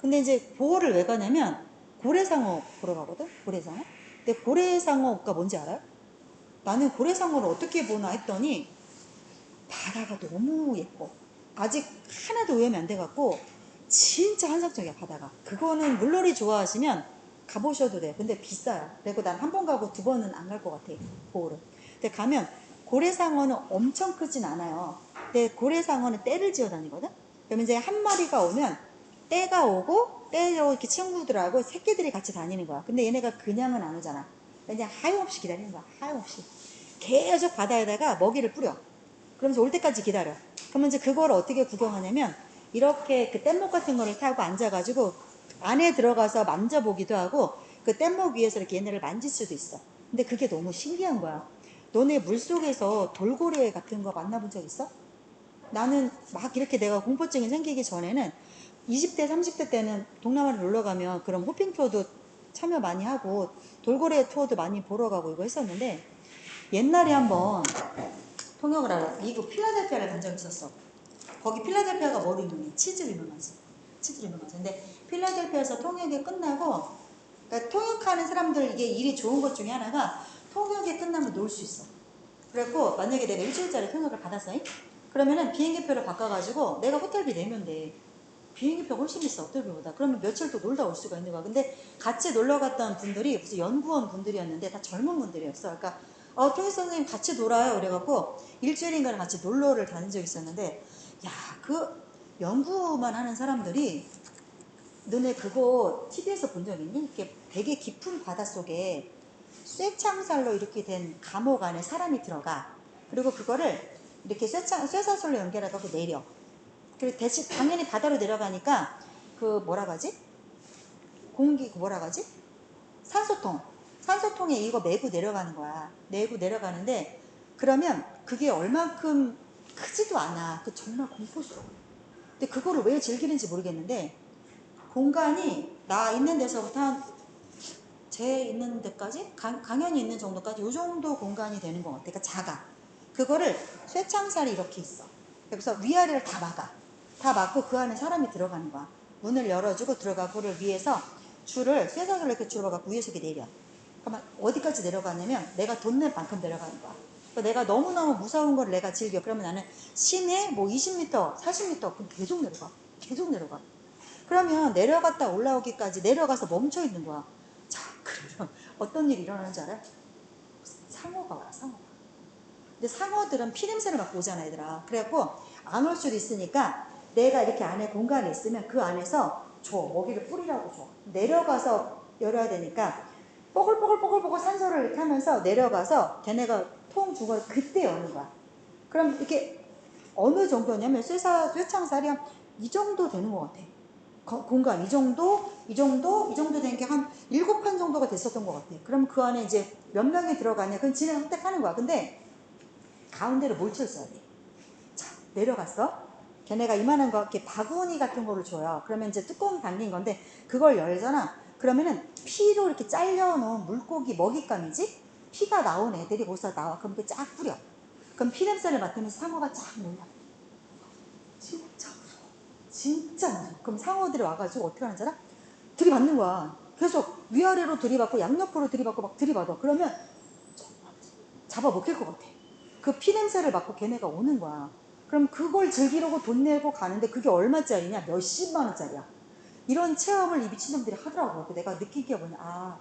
근데 이제 보호를 왜 가냐면 고래상어 보러 가거든? 고래상어? 근데 고래상어가 뭔지 알아요? 나는 고래상어를 어떻게 보나 했더니 바다가 너무 예뻐. 아직 하나도 오염이 안 돼갖고 진짜 환상적이야 바다가. 그거는 물놀이 좋아하시면 가보셔도 돼. 근데 비싸요. 그리고 난 한 번 가고 2번은 안 갈 것 같아. 보호를. 근데 가면 고래상어는 엄청 크진 않아요. 근데 고래상어는 떼를 지어 다니거든. 그러면 이제 한 마리가 오면 떼가 오고 떼로 이렇게 친구들하고 새끼들이 같이 다니는 거야. 근데 얘네가 그냥은 안 오잖아. 그냥 하염없이 기다리는 거야. 하염없이. 계속 바다에다가 먹이를 뿌려. 그러면서 올 때까지 기다려. 그러면 이제 그걸 어떻게 구경하냐면 이렇게 그 뗏목 같은 거를 타고 앉아가지고 안에 들어가서 만져보기도 하고 그 뗏목 위에서 이렇게 얘네를 만질 수도 있어. 근데 그게 너무 신기한 거야. 너네 물속에서 돌고래 같은 거 만나본 적 있어? 나는 막 이렇게 내가 공포증이 생기기 전에는 20대, 30대 때는 동남아를 놀러 가면 그런 호핑 투어도 참여 많이 하고 돌고래 투어도 많이 보러 가고 이거 했었는데 옛날에 한번 통역을 하러 미국 필라델피아를 간 적이 있었어. 거기 필라델피아가 뭐로 유명해? 치즈로 유명하지. 치즈로 유명하지. 근데 필라델피아에서 통역이 끝나고 그러니까 통역하는 사람들 이게 일이 좋은 것 중에 하나가 통역이 끝나면 놀 수 있어. 그래갖고 만약에 내가 일주일짜리 통역을 받았어. 그러면은 비행기표를 바꿔가지고 내가 호텔비 내면 돼. 비행기표 훨씬 비싸 호텔비보다. 그러면 며칠 또 놀다 올 수가 있는 거야. 근데 같이 놀러 갔던 분들이 무슨 연구원 분들이었는데 다 젊은 분들이었어. 그러니까 통역 선생님 같이 놀아요. 그래갖고 일주일인가를 같이 놀러를 다닌 적이 있었는데 야, 그 연구만 하는 사람들이 너네 그거 TV에서 본 적 있니? 이렇게 되게 깊은 바닷속에 쇠창살로 이렇게 된 감옥 안에 사람이 들어가. 그리고 그거를 이렇게 쇠사슬로 연결해서 내려. 그리고 대신 당연히 바다로 내려가니까 그 뭐라 가지? 공기 그 뭐라 가지? 산소통. 산소통에 이거 메고 내려가는 거야. 메고 내려가는데 그러면 그게 얼만큼 크지도 않아. 그 정말 공포스러워. 근데 그거를 왜 즐기는지 모르겠는데 공간이 나 있는 데서부터 한 제 있는 데까지 강연이 있는 정도까지 이 정도 공간이 되는 것 같아. 그러니까 작아. 그거를 쇠창살이 이렇게 있어. 그래서 위아래를 다 막아. 다 막고 그 안에 사람이 들어가는 거야. 문을 열어주고 들어가고 그를 위해서 줄을 쇠사슬로 이렇게 줄어갖고 위에서 이렇게 내려. 그러면 어디까지 내려가냐면 내가 돈 낼 만큼 내려가는 거야. 그러니까 내가 너무너무 무서운 걸 내가 즐겨. 그러면 나는 시내 뭐 20m, 40m 그럼 계속 내려가. 계속 내려가. 그러면 내려갔다 올라오기까지 내려가서 멈춰 있는 거야. 자, 그러면 어떤 일이 일어나는 줄 알아? 상어가 와, 상어가. 근데 상어들은 피냄새를 맡고 오잖아, 얘들아. 그래갖고 안 올 수도 있으니까 내가 이렇게 안에 공간에 있으면 그 안에서 줘. 먹이를 뿌리라고 줘. 내려가서 열어야 되니까 뽀글뽀글뽀글뽀글 산소를 이렇게 하면서 내려가서 걔네가 통 죽어 그때 여는 거야. 그럼 이렇게 어느 정도냐면 쇠창살이 한 이 정도 되는 것 같아. 공간 이 정도 된 게 한 7판 정도가 됐었던 것 같아. 그럼 그 안에 이제 몇 명이 들어가냐 그건 지네 선택하는 거야. 근데 가운데를 몰쳐 있어야 돼. 자, 내려갔어. 걔네가 이만한 거 이렇게 바구니 같은 거를 줘요. 그러면 이제 뚜껑이 담긴 건데 그걸 열잖아. 그러면은 피로 이렇게 잘려놓은 물고기 먹잇감이지 피가 나온 애들이 거기서 나와. 그럼 이렇게 쫙 뿌려. 그럼 피 냄새를 맡으면서 상어가 쫙 몰려. 진짜 무서워. 진짜 무서워. 그럼 상어들이 와가지고 어떻게 하는 줄 알아? 들이받는 거야. 계속 위아래로 들이받고 양옆으로 들이받고 막 들이받아. 그러면 잡아먹힐 것 같아. 그 피냄새를 맡고 걔네가 오는 거야. 그럼 그걸 즐기려고 돈 내고 가는데 그게 얼마짜리냐? 몇십만 원짜리야. 이런 체험을 이 미친놈들이 하더라고. 내가 느낀 게 뭐냐. 아,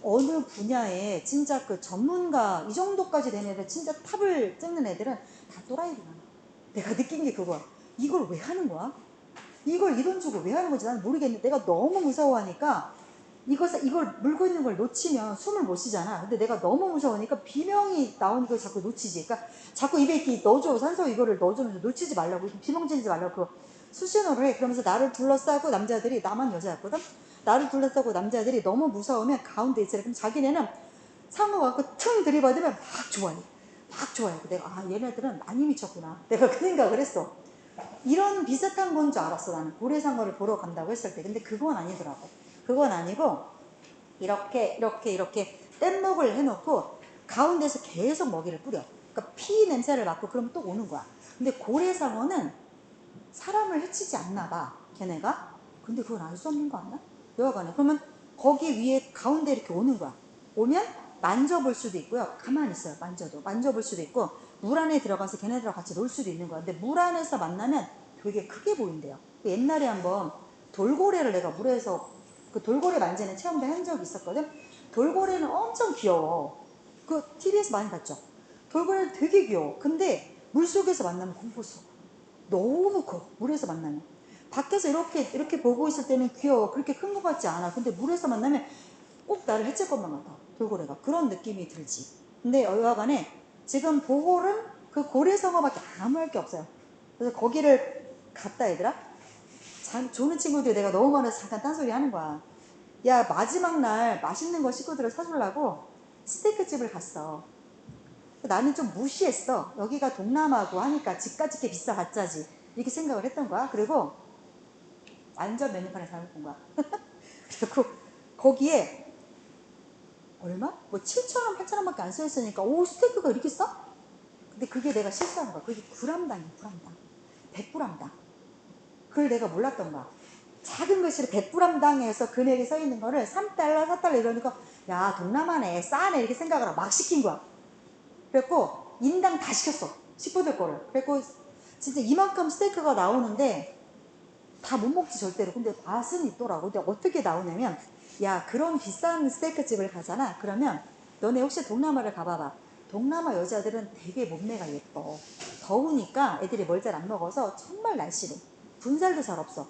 어느 분야에 진짜 그 전문가, 이 정도까지 된 애들, 진짜 탑을 찍는 애들은 다 또라이구나. 내가 느낀 게 그거야. 이걸 왜 하는 거야? 이걸 이 돈 주고 왜 하는 건지 나는 모르겠는데 내가 너무 무서워하니까 이걸 물고 있는 걸 놓치면 숨을 못 쉬잖아. 근데 내가 너무 무서우니까 비명이 나오는 걸 자꾸 놓치지. 그러니까 자꾸 입에 이렇게 넣어줘. 산소 이거를 넣어주면서 놓치지 말라고. 비명 지르지 말라고. 수신호를 해. 그러면서 나를 둘러싸고 남자들이, 나만 여자였거든? 나를 둘러싸고 남자들이 너무 무서우면 가운데 있으래. 그럼 자기네는 상어가 그 퉁 들이받으면 막 좋아해. 막 좋아해. 내가, 아, 얘네들은 많이 미쳤구나. 내가 그 생각을 했어. 이런 비슷한 건 줄 알았어. 나는 고래상어를 보러 간다고 했을 때. 근데 그건 아니더라고. 그건 아니고 이렇게 뗏목을 해놓고 가운데서 계속 먹이를 뿌려. 그러니까 피 냄새를 맡고 그러면 또 오는 거야. 근데 고래상어는 사람을 해치지 않나 봐. 걔네가. 근데 그건 알 수 없는 거 아니야? 여하간에. 그러면 거기 위에 가운데 이렇게 오는 거야. 오면 만져볼 수도 있고요. 가만히 있어요. 만져볼 수도 있고 물 안에 들어가서 걔네들하고 같이 놀 수도 있는 거야. 근데 물 안에서 만나면 되게 크게 보인대요. 옛날에 한번 돌고래를 내가 물에서 그 돌고래 만지는 체험도 한 적이 있었거든. 돌고래는 엄청 귀여워. 그 TV에서 많이 봤죠. 돌고래는 되게 귀여워. 근데 물속에서 만나면 공포스러워. 너무 커. 물에서 만나면. 밖에서 이렇게 보고 있을 때는 귀여워. 그렇게 큰 것 같지 않아. 근데 물에서 만나면 꼭 나를 해칠 것만 같아. 돌고래가. 그런 느낌이 들지. 근데 여하간에 지금 보홀은 그 고래상어밖에 아무 할 게 없어요. 그래서 거기를 갔다 얘들아. 조는 친구들이 내가 너무 많아서 잠깐 딴소리 하는 거야. 야, 마지막 날 맛있는 거 식구들을 사주려고 스테이크 집을 갔어. 나는 좀 무시했어. 여기가 동남아고 하니까 집값이 비싸봤자지. 이렇게 생각을 했던 거야. 그리고 완전 메뉴판에 잘못 본 거야. 그리고 거기에 얼마? 뭐 7,000원, 8,000원밖에 안 써있으니까 오, 스테이크가 이렇게 싸? 근데 그게 내가 실수한 거야. 그게 구람당이야, 구람당. 100g당. 그걸 내가 몰랐던 거야. 작은 글씨로 100g당에서 금액이 써 있는 거를 3달러, 4달러 이러니까 야, 동남아네, 싸네 이렇게 생각을 하고 막 시킨 거야. 그래갖고 인당 다 시켰어. 식구들 거를. 그래갖고 진짜 이만큼 스테이크가 나오는데 다 못 먹지 절대로. 근데 맛은 있더라고. 근데 어떻게 나오냐면 야, 그런 비싼 스테이크 집을 가잖아. 그러면 너네 혹시 동남아를 가봐봐. 동남아 여자들은 되게 몸매가 예뻐. 더우니까 애들이 뭘 잘 안 먹어서 정말 날씬해. 분살도 잘 없어.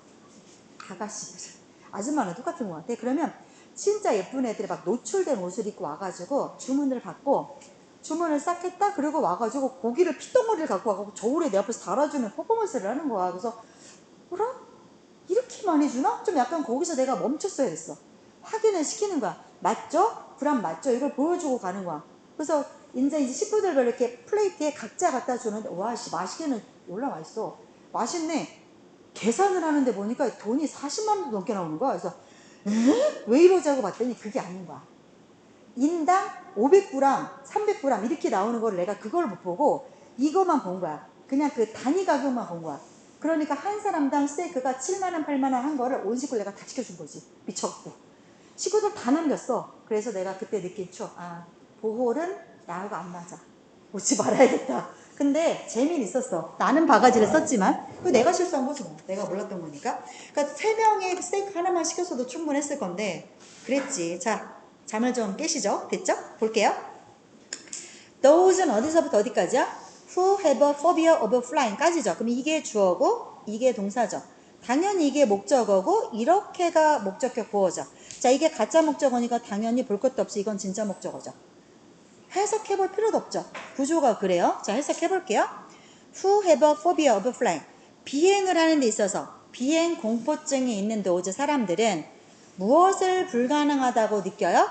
아가씨들, 아줌마는 똑같은 것 같아. 그러면 진짜 예쁜 애들이 막 노출된 옷을 입고 와가지고 주문을 받고 주문을 싹 했다. 그리고 와가지고 고기를 핏덩어리를 갖고 와가지고 저울에 내 앞에서 달아주는 퍼포먼스를 하는 거야. 그래서 뭐라? 이렇게 많이 주나? 좀 약간 거기서 내가 멈췄어야 됐어. 확인을 시키는 거야. 맞죠? 브람 맞죠? 이걸 보여주고 가는 거야. 그래서 이제 식구들별 이렇게 플레이트에 각자 갖다 주는데 와, 씨, 맛있게는 올라와 있어. 맛있네. 계산을 하는데 보니까 돈이 40만 원도 넘게 나오는 거야. 그래서 왜 이러자고 봤더니 그게 아닌 거야. 인당 500g, 300g 이렇게 나오는 걸 내가 그걸 못 보고 이것만 본 거야. 그냥 그 단위 가격만 본 거야. 그러니까 한 사람당 스테이크가 7만 원, 8만 원 한 거를 온 식구를 내가 다 시켜준 거지. 미쳐갖고. 식구들 다 남겼어. 그래서 내가 그때 느낀 추억. 아, 보홀은 나하고 안 맞아. 오지 말아야겠다. 근데 재미는 있었어. 나는 바가지를 썼지만 그 내가 실수한 거지 뭐. 내가 몰랐던 거니까. 그러니까 3명의 스테이크 하나만 시켰어도 충분했을 건데 그랬지. 자, 잠을 좀 깨시죠. 됐죠? 볼게요. Those는 어디서부터 어디까지야? Who have a phobia of flying까지죠. 그럼 이게 주어고 이게 동사죠. 당연히 이게 목적어고 이렇게가 목적격 보어죠. 자, 이게 가짜 목적어니까 당연히 볼 것도 없이 이건 진짜 목적어죠. 해석해볼 필요도 없죠. 구조가 그래요. 자, 해석해볼게요. Who have a phobia of flying. 비행을 하는 데 있어서 비행 공포증이 있는 those 사람들은 무엇을 불가능하다고 느껴요?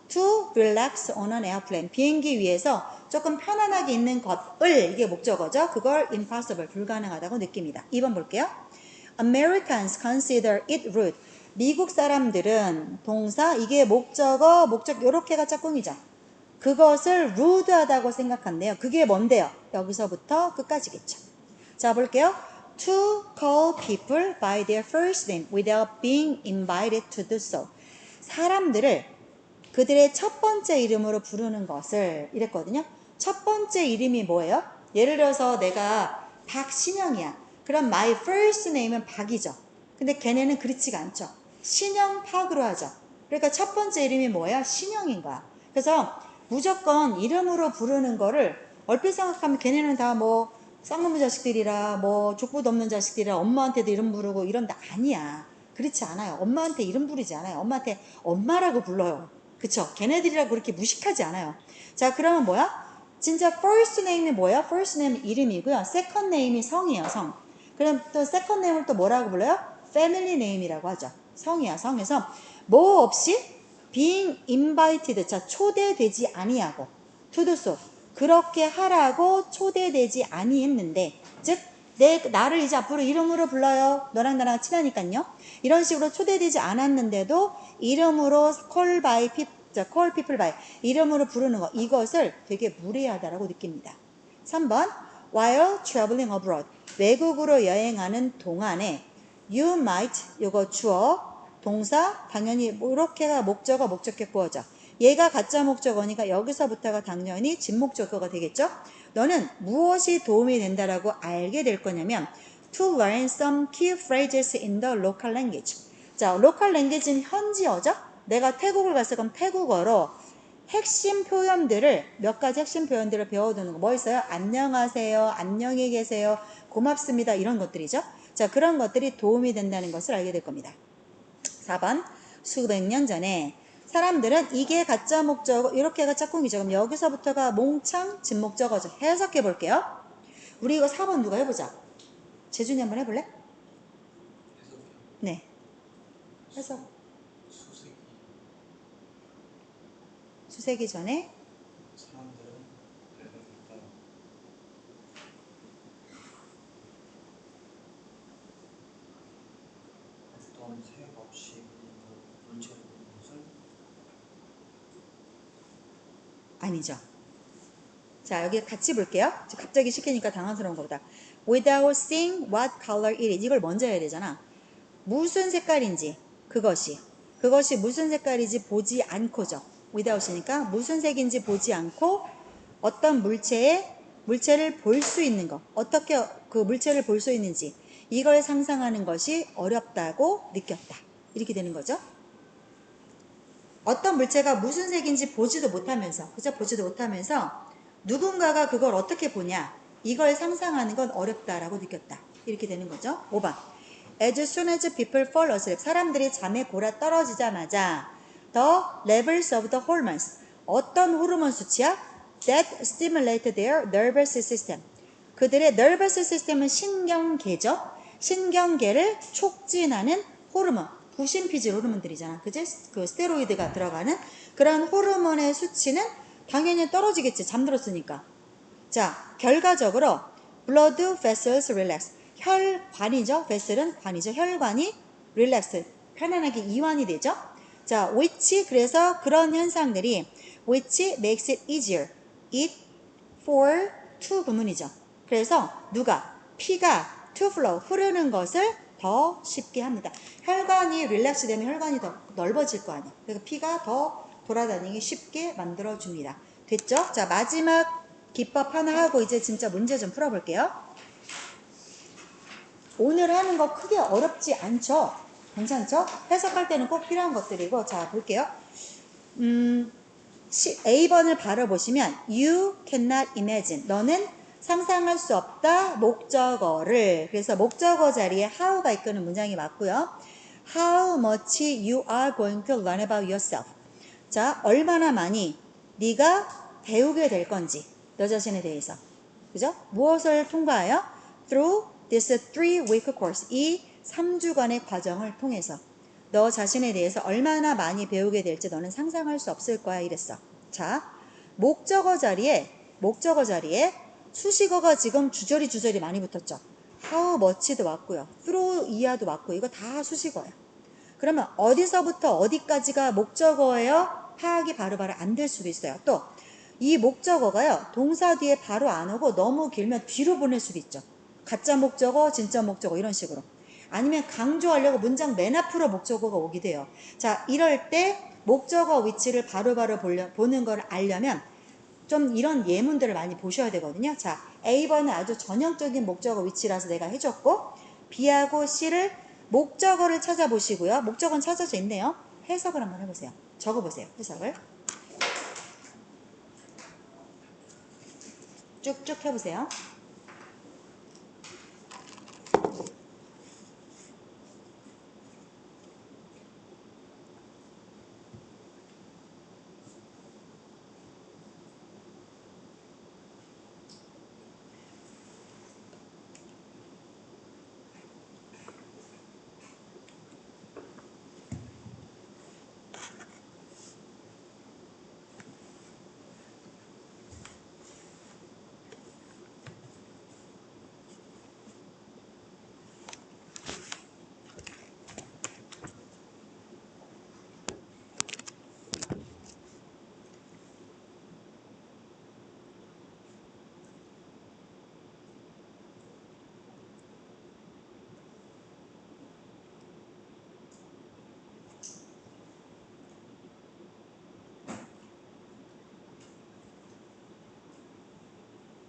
To relax on an airplane. 비행기 위에서 조금 편안하게 있는 것을, 이게 목적어죠. 그걸 impossible, 불가능하다고 느낍니다. 2번 볼게요. Americans consider it rude. 미국 사람들은 동사, 이게 목적어, 목적 요렇게가 짝꿍이죠. 그것을 rude하다고 생각한대요. 그게 뭔데요? 여기서부터 끝까지겠죠. 자, 볼게요. To call people by their first name without being invited to do so. 사람들을 그들의 첫 번째 이름으로 부르는 것을 이랬거든요. 첫 번째 이름이 뭐예요? 예를 들어서 내가 박신영이야. 그럼 my first name은 박이죠. 근데 걔네는 그렇지가 않죠. 신영박으로 하죠. 그러니까 첫 번째 이름이 뭐야? 신영인 거야. 그래서 무조건 이름으로 부르는 거를 얼핏 생각하면 걔네는 다 뭐 쌍놈의 자식들이라 뭐 족보도 없는 자식들이라 엄마한테도 이름 부르고 이런데 아니야. 그렇지 않아요. 엄마한테 이름 부르지 않아요. 엄마한테 엄마라고 불러요. 그쵸? 걔네들이라고 그렇게 무식하지 않아요. 자, 그러면 뭐야? 진짜 first name이 뭐야? first name 이름이고요. second name이 성이에요, 성. 그럼 또 second name을 또 뭐라고 불러요? family name이라고 하죠. 성이야, 성에서 뭐 없이 being invited, 자, 초대되지 아니하고 to do so, 그렇게 하라고 초대되지 아니했는데, 즉 나를 이제 앞으로 이름으로 불러요. 너랑 나랑 친하니까요. 이런 식으로 초대되지 않았는데도 이름으로 call people by 이름으로 부르는 거, 이것을 되게 무례하다라고 느낍니다. 3번 while traveling abroad, 외국으로 여행하는 동안에 you might, 이거 주어 동사 당연히 이렇게가 목적어 목적격 보어져. 얘가 가짜 목적어니까 여기서부터가 당연히 진목적어가 되겠죠. 너는 무엇이 도움이 된다라고 알게 될 거냐면 to learn some key phrases in the local language. 자, local language는 현지어죠. 내가 태국을 갔을 그럼 태국어로 핵심 표현들을, 몇 가지 핵심 표현들을 배워두는 거 뭐 있어요? 안녕하세요, 안녕히 계세요, 고맙습니다, 이런 것들이죠. 자, 그런 것들이 도움이 된다는 것을 알게 될 겁니다. 4번 수백 년 전에 사람들은 이게 가짜 목적어, 이렇게가 짝꿍이죠. 그럼 여기서부터가 몽창 진목적어죠. 해석해 볼게요. 우리 이거 4번 누가 해보자. 재준이 한번 해볼래? 해석. 수색이 수세기 전에 사람들은 발견했다. 어떤 색 없이 흐르는 물체를 보는 것을 아니죠. 자, 여기 같이 볼게요. 갑자기 시키니까 당황스러운 거보다. Without seeing what color it is. 이걸 먼저 해야 되잖아. 무슨 색깔인지 그것이 무슨 색깔인지 보지 않고죠. without이니까 무슨 색인지 보지 않고 어떤 물체를 볼 수 있는 것, 어떻게 그 물체를 볼 수 있는지 이걸 상상하는 것이 어렵다고 느꼈다. 이렇게 되는 거죠. 어떤 물체가 무슨 색인지 보지도 못하면서, 그죠? 보지도 못하면서 누군가가 그걸 어떻게 보냐, 이걸 상상하는 건 어렵다라고 느꼈다. 이렇게 되는 거죠. 5번. As soon as people fall asleep, 사람들이 잠에 골아 떨어지자마자 the levels of the hormones, 어떤 호르몬 수치야? That stimulate their nervous system. 그들의 nervous system은 신경계죠. 신경계를 촉진하는 호르몬, 부신피질 호르몬들이잖아. 그지? 그 스테로이드가 들어가는 그런 호르몬의 수치는 당연히 떨어지겠지. 잠들었으니까. 자, 결과적으로 blood vessels relax. 혈관이죠. vessel은 관이죠. 혈관이 relax. 편안하게 이완이 되죠. 자, which 그래서 그런 현상들이 which makes it easier. it for to 구문이죠. 그래서 누가 피가 to flow 흐르는 것을 더 쉽게 합니다. 혈관이 릴렉스 되면 혈관이 더 넓어질 거 아니야. 그래서 피가 더 돌아다니기 쉽게 만들어 줍니다. 됐죠? 자, 마지막 기법 하나 하고 이제 진짜 문제 좀 풀어볼게요. 오늘 하는 거 크게 어렵지 않죠? 괜찮죠? 해석할 때는 꼭 필요한 것들이고. 자, 볼게요. A번을 바로 보시면 You cannot imagine. 너는 상상할 수 없다. 목적어를. 그래서 목적어 자리에 how가 이끄는 문장이 맞고요. How much you are going to learn about yourself. 자, 얼마나 많이 네가 배우게 될 건지 너 자신에 대해서. 그죠? 무엇을 통과하여? Through this 3-week course. 이 3주간의 과정을 통해서. 너 자신에 대해서 얼마나 많이 배우게 될지 너는 상상할 수 없을 거야 이랬어. 자, 목적어 자리에 수식어가 지금 주저리 많이 붙었죠. How much도 왔고요. through 이하도 왔고 이거 다 수식어예요. 그러면 어디서부터 어디까지가 목적어예요? 파악이 바로바로 안 될 수도 있어요. 또 이 목적어가요. 동사 뒤에 바로 안 오고 너무 길면 뒤로 보낼 수도 있죠. 가짜 목적어, 진짜 목적어 이런 식으로. 아니면 강조하려고 문장 맨 앞으로 목적어가 오기도 해요. 자, 이럴 때 목적어 위치를 바로바로 보는 걸 알려면 좀 이런 예문들을 많이 보셔야 되거든요. 자, A번은 아주 전형적인 목적어 위치라서 내가 해줬고 B하고 C를 목적어를 찾아보시고요. 목적어는 찾아져 있네요. 해석을 한번 해보세요. 적어보세요. 해석을. 쭉쭉 해보세요.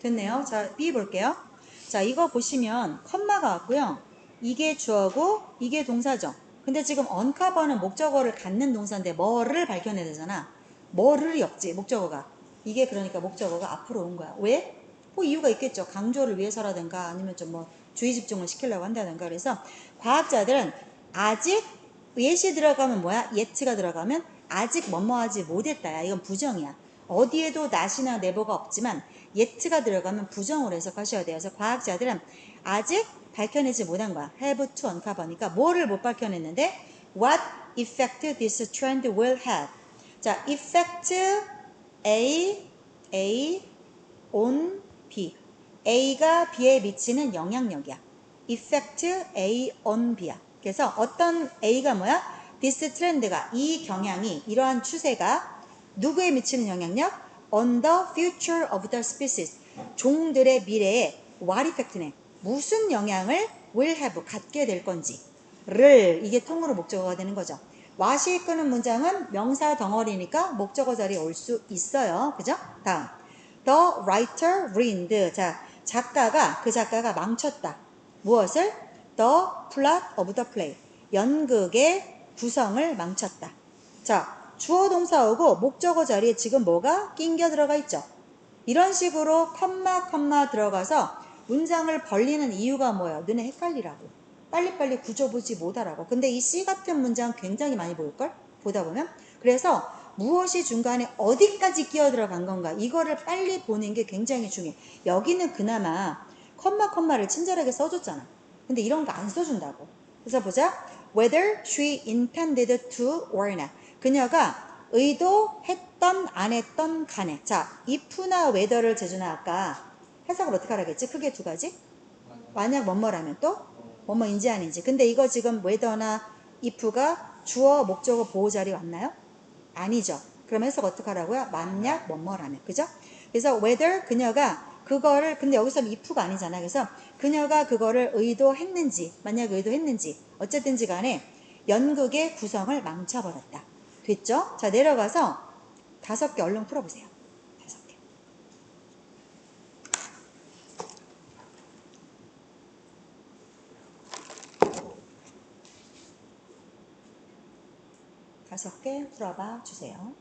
됐네요. 자, B 볼게요. 자, 이거 보시면 컴마가 왔고요. 이게 주어고 이게 동사죠. 근데 지금 uncover는 목적어를 갖는 동사인데 뭐를 밝혀내야 되잖아. 뭐를이 없지 목적어가. 이게 그러니까 목적어가 앞으로 온 거야. 왜? 뭐 이유가 있겠죠. 강조를 위해서라든가 아니면 좀 뭐 주의 집중을 시키려고 한다든가. 그래서 과학자들은 아직 yet이 들어가면 뭐야? yet가 들어가면 아직 뭐뭐하지 못했다야. 이건 부정이야. 어디에도 not이나 never가 없지만 yet가 들어가면 부정으로 해석하셔야 돼요. 그래서 과학자들은 아직 밝혀내지 못한 거야. have to uncover니까 뭐를 못 밝혀냈는데 what effect this trend will have. 자, effect A on B. A가 B에 미치는 영향력이야. effect A on B야. 그래서 어떤 A가 뭐야? this trend가, 이 경향이, 이러한 추세가 누구에 미치는 영향력? on the future of the species. 종들의 미래에 what effect네. 무슨 영향을 will have, 갖게 될 건지. 를, 이게 통으로 목적어가 되는 거죠. what이 이끄는 문장은 명사 덩어리니까 목적어 자리에 올 수 있어요. 그죠? 다음. The writer ruined. 자, 그 작가가 망쳤다. 무엇을? The plot of the play. 연극의 구성을 망쳤다. 자, 주어 동사 오고 목적어 자리에 지금 뭐가 낑겨 들어가 있죠? 이런 식으로 컴마 들어가서 문장을 벌리는 이유가 뭐예요? 눈에 헷갈리라고. 빨리빨리 구조 보지 못하라고. 근데 이 C 같은 문장 굉장히 많이 보일걸? 보다 보면. 그래서 무엇이 중간에 어디까지 끼어 들어간 건가, 이거를 빨리 보는 게 굉장히 중요해. 여기는 그나마 컴마를 친절하게 써줬잖아. 근데 이런 거 안 써준다고. 그래서 보자. Whether she intended to or not. 그녀가 의도했던 안 했던 간에. 자, if나 whether를 재준아 아까 해석을 어떻게 하라겠지? 크게 두 가지. 만약 뭐뭐라면 또 뭐뭐인지 아닌지. 근데 이거 지금 whether나 if가 주어 목적어 보호 자리 왔나요? 아니죠. 그럼 해석 어떻게 하라고요? 만약 뭐뭐라면. 그죠? 그래서 whether 그녀가 그거를, 근데 여기서는 if가 아니잖아. 그래서 그녀가 그거를 의도했는지, 만약 의도했는지, 어쨌든지 간에 연극의 구성을 망쳐버렸다. 됐죠? 자, 내려가서 5개 얼른 풀어보세요. 5개. 5개 풀어봐 주세요.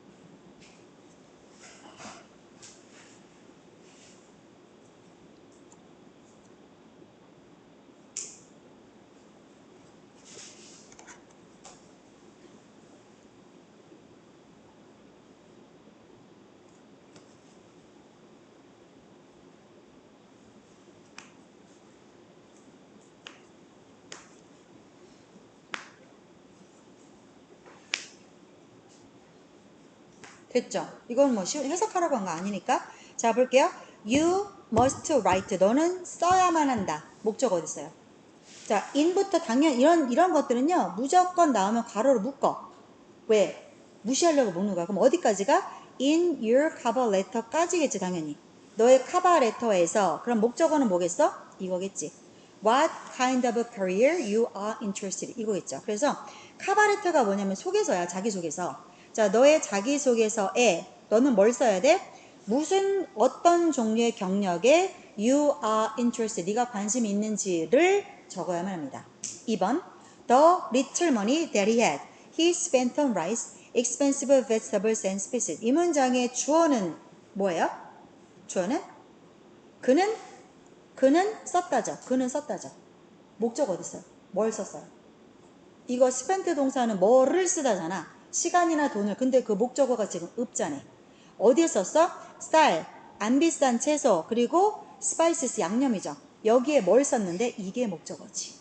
됐죠? 이건 뭐 해석하라고 한 거 아니니까. 자, 볼게요. You must write. 너는 써야만 한다. 목적 어디 있어요? 자, in부터 당연 이런 것들은요, 무조건 나오면 가로로 묶어. 왜? 무시하려고 묶는 거야. 그럼 어디까지가? In your cover letter까지겠지, 당연히. 너의 커버 레터에서. 그럼 목적어는 뭐겠어? 이거겠지. What kind of career you are interested? 이거겠죠. 그래서 커버 레터가 뭐냐면 소개서야, 자기소개서. 자, 너의 자기소개서에 너는 뭘 써야 돼? 무슨 어떤 종류의 경력에 you are interested, 네가 관심이 있는지를 적어야만 합니다. 2번. The little money that he had, he spent on rice, expensive vegetables and species. 이 문장의 주어는 뭐예요? 주어는 그는 썼다죠. 그는 썼다죠. 목적 어디 있어요? 뭘 썼어요? 이거 spent 동사는 뭐를 쓰다잖아. 시간이나 돈을. 근데 그 목적어가 지금 없잖아. 어디에 썼어? 쌀, 안 비싼 채소, 그리고 스파이시스, 양념이죠. 여기에 뭘 썼는데 이게 목적어지.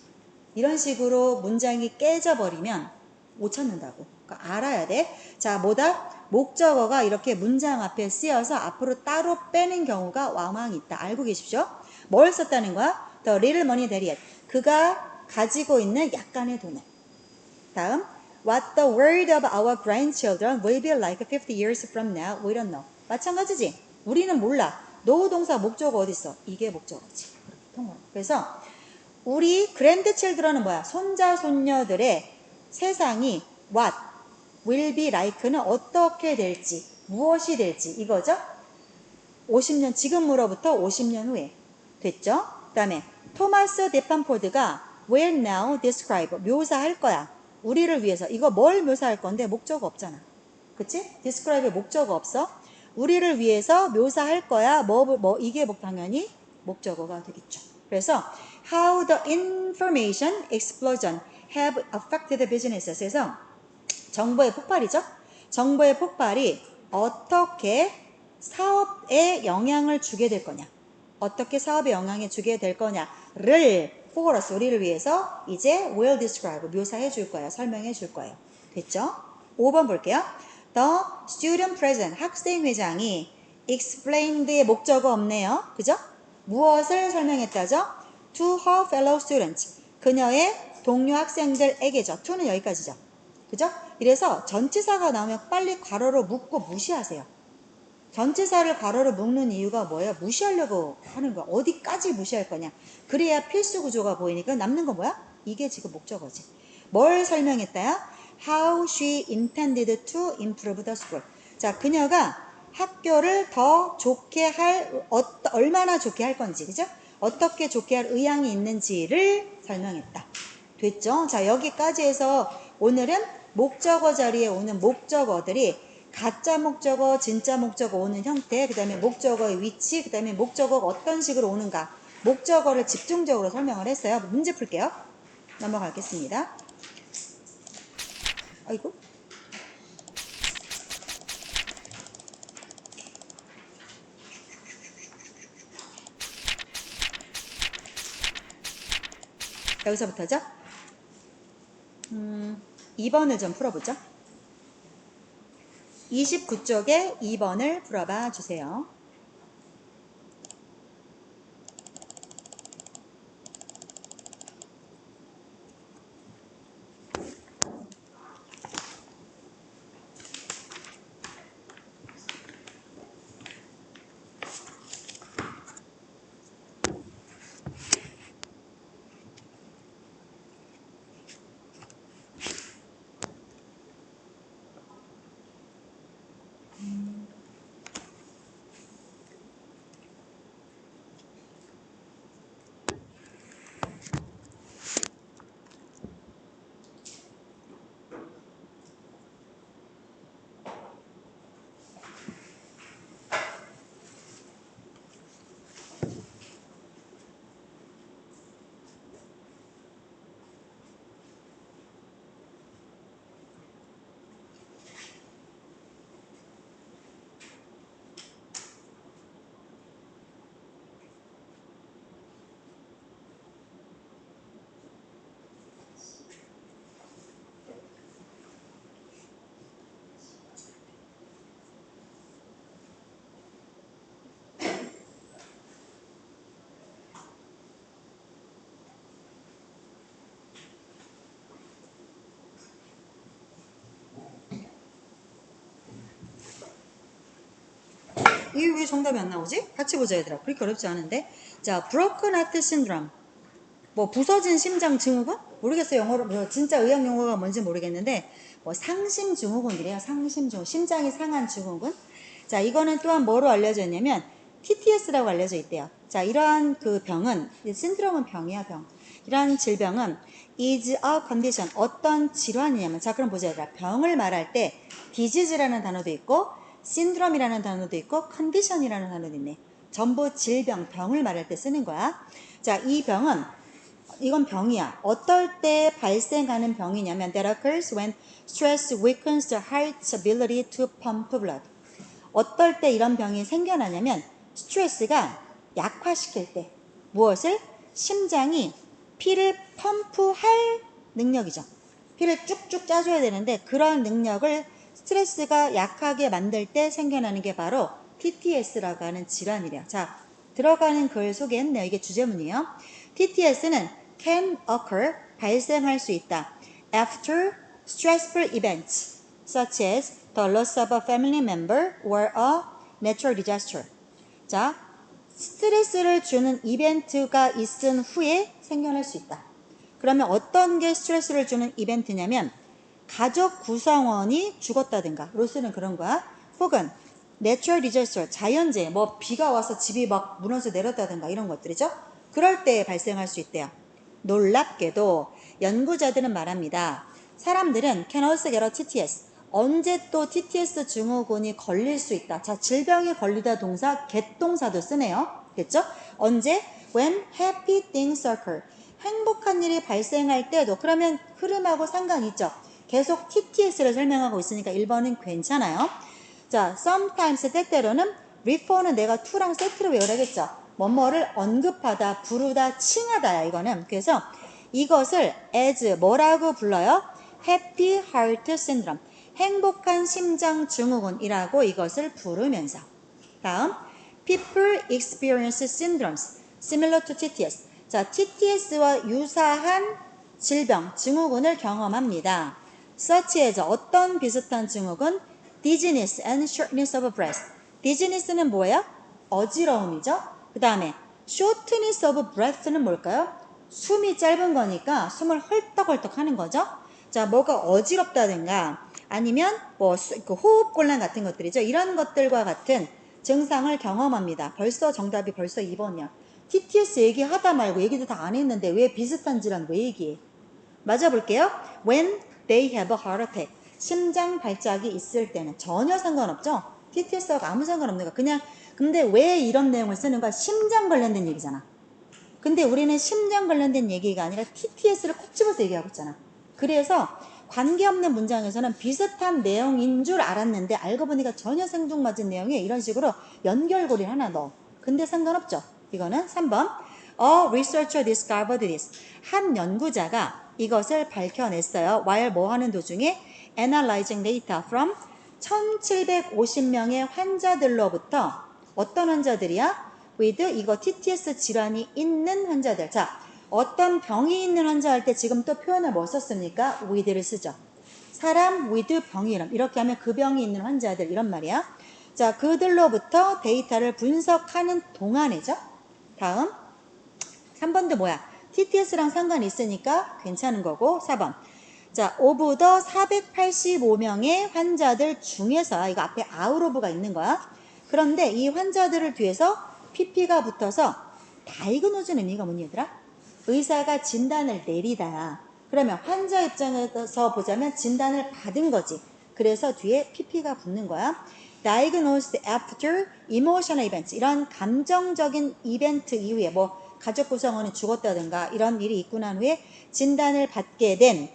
이런 식으로 문장이 깨져버리면 못 찾는다고. 그러니까 알아야 돼. 자, 뭐다? 목적어가 이렇게 문장 앞에 쓰여서 앞으로 따로 빼는 경우가 왕왕 있다. 알고 계십시오. 뭘 썼다는 거야? The little money that he had. 그가 가지고 있는 약간의 돈을. 다음. What the world of our grandchildren will be like 50 years from now, we don't know. 마찬가지지. 우리는 몰라. 노동사 목적어 어디 있어? 이게 목적어지. 그래서 우리 grandchildren은 뭐야? 손자 손녀들의 세상이 what will be like는 어떻게 될지, 무엇이 될지, 이거죠. 50년 지금으로부터 50년 후에. 됐죠? 그 다음에 토마스 데판포드가 will now describe, 묘사할 거야. 우리를 위해서. 이거 뭘 묘사할 건데 목적어 없잖아. 그치? describe에 목적어 없어. 우리를 위해서 묘사할 거야. 이게 당연히 목적어가 되겠죠. 그래서 how the information explosion have affected businesses. 그래서 정보의 폭발이죠. 정보의 폭발이 어떻게 사업에 영향을 주게 될 거냐. 어떻게 사업에 영향을 주게 될 거냐를 for us, 우리를 위해서 이제 will describe, 묘사해 줄 거예요. 설명해 줄 거예요. 됐죠? 5번 볼게요. The student president, 학생 회장이 explained의 목적어 없네요. 그죠? 무엇을 설명했다죠? To her fellow students, 그녀의 동료 학생들에게죠. to는 여기까지죠. 그죠? 이래서 전치사가 나오면 빨리 괄호로 묶고 무시하세요. 전치사를 괄호로 묶는 이유가 뭐예요? 무시하려고 하는 거야. 어디까지 무시할 거냐. 그래야 필수 구조가 보이니까 남는 건 뭐야? 이게 지금 목적어지. 뭘 설명했다야? How she intended to improve the school. 자, 그녀가 학교를 더 좋게 할, 얼마나 좋게 할 건지, 그죠? 어떻게 좋게 할 의향이 있는지를 설명했다. 됐죠? 자, 여기까지 해서 오늘은 목적어 자리에 오는 목적어들이 가짜 목적어, 진짜 목적어 오는 형태, 그 다음에 목적어의 위치, 그 다음에 목적어가 어떤 식으로 오는가, 목적어를 집중적으로 설명을 했어요. 문제 풀게요. 넘어가겠습니다. 아이고. 여기서부터죠? 2번을 좀 풀어보죠. 29쪽에 2번을 풀어봐 주세요. 이게 왜 정답이 안 나오지? 같이 보자 얘들아. 그렇게 어렵지 않은데. 자, broken heart syndrome. 뭐 부서진 심장 증후군? 모르겠어요. 영어로 뭐 진짜 의학 용어가 뭔지 모르겠는데 뭐 상심 증후군이래요. 상심 증후군. 심장이 상한 증후군. 자, 이거는 또한 뭐로 알려져 있냐면 TTS라고 알려져 있대요. 자, 이러한 그 병은 신드롬은 병이야, 병. 이러한 질병은 is a condition. 어떤 질환이냐면 자, 그럼 보자 얘들아. 병을 말할 때 disease라는 단어도 있고 신드롬이라는 단어도 있고 컨디션이라는 단어도 있네. 전부 질병, 병을 말할 때 쓰는 거야. 자, 이 병은 이건 병이야. 어떨 때 발생하는 병이냐면 that occurs when stress weakens the heart's ability to pump blood. 어떨 때 이런 병이 생겨나냐면 스트레스가 약화시킬 때 무엇을? 심장이 피를 펌프할 능력이죠. 피를 쭉쭉 짜줘야 되는데 그런 능력을 스트레스가 약하게 만들 때 생겨나는 게 바로 TTS라고 하는 질환이래요. 자, 들어가는 글 소개했네요. 이게 주제문이에요. TTS는 can occur, 발생할 수 있다. After stressful events, such as the loss of a family member or a natural disaster. 자, 스트레스를 주는 이벤트가 있은 후에 생겨날 수 있다. 그러면 어떤 게 스트레스를 주는 이벤트냐면 가족 구성원이 죽었다든가 로스는 그런 거야. 혹은 natural disaster, 자연재해, 뭐 비가 와서 집이 막 무너져 내렸다든가 이런 것들이죠. 그럴 때 발생할 수 있대요. 놀랍게도 연구자들은 말합니다. 사람들은 can also get a TTS. 언제 또 TTS 증후군이 걸릴 수 있다. 자, 질병에 걸리다 동사 get 동사도 쓰네요. 됐죠? 언제? When happy things occur. 행복한 일이 발생할 때도. 그러면 흐름하고 상관이 있죠. 계속 TTS를 설명하고 있으니까 1번은 괜찮아요. 자, sometimes 때때로는 refer는 내가 to랑 세트로 외우라겠죠. 뭐뭐를 언급하다, 부르다, 칭하다야 이거는. 그래서 이것을 as 뭐라고 불러요? Happy Heart Syndrome, 행복한 심장 증후군이라고 이것을 부르면서. 다음, people experience syndromes similar to TTS. 자, TTS와 유사한 질병, 증후군을 경험합니다. such as 어떤 비슷한 증후군? dizziness and shortness of breath. dizziness는 뭐예요? 어지러움이죠. 그 다음에 shortness of breath는 뭘까요? 숨이 짧은 거니까 숨을 헐떡헐떡 하는 거죠. 자, 뭐가 어지럽다든가 아니면 뭐 호흡곤란 같은 것들이죠. 이런 것들과 같은 증상을 경험합니다. 벌써 정답이 벌써 2번이야. TTS 얘기하다 말고 얘기도 다 안 했는데 왜 비슷한 질환 왜 얘기해? 맞아볼게요. When they have a heart attack. 심장 발작이 있을 때는 전혀 상관없죠. TTS하고 아무 상관없는 거. 그냥 근데 왜 이런 내용을 쓰는 거야? 심장 관련된 얘기잖아. 근데 우리는 심장 관련된 얘기가 아니라 TTS를 콕 집어서 얘기하고 있잖아. 그래서 관계없는 문장에서는 비슷한 내용인 줄 알았는데 알고 보니까 전혀 생뚱맞은 내용에 이런 식으로 연결고리를 하나 넣어. 근데 상관없죠. 이거는 3번. A researcher discovered this. 한 연구자가 이것을 밝혀냈어요. while 뭐 하는 도중에? analyzing data from 1750명의 환자들로부터 어떤 환자들이야? with 이거 TTS 질환이 있는 환자들. 자, 어떤 병이 있는 환자 할 때 지금 또 표현을 뭐 썼습니까? with를 쓰죠. 사람 with 병이 이렇게 하면 그 병이 있는 환자들 이런 말이야. 자, 그들로부터 데이터를 분석하는 동안이죠. 다음 3번도 뭐야? TTS랑 상관이 있으니까 괜찮은 거고 4번. 자, 오브 더 485명의 환자들 중에서 이거 앞에 아우로브가 있는 거야. 그런데 이 환자들을 뒤에서 PP가 붙어서 다이그노즈는 의미가 뭐니 얘들아? 의사가 진단을 내리다. 그러면 환자 입장에서 보자면 진단을 받은 거지. 그래서 뒤에 PP가 붙는 거야. Diagnosed after emotional events. 이런 감정적인 이벤트 이후에 뭐 가족 구성원이 죽었다든가 이런 일이 있고 난 후에 진단을 받게 된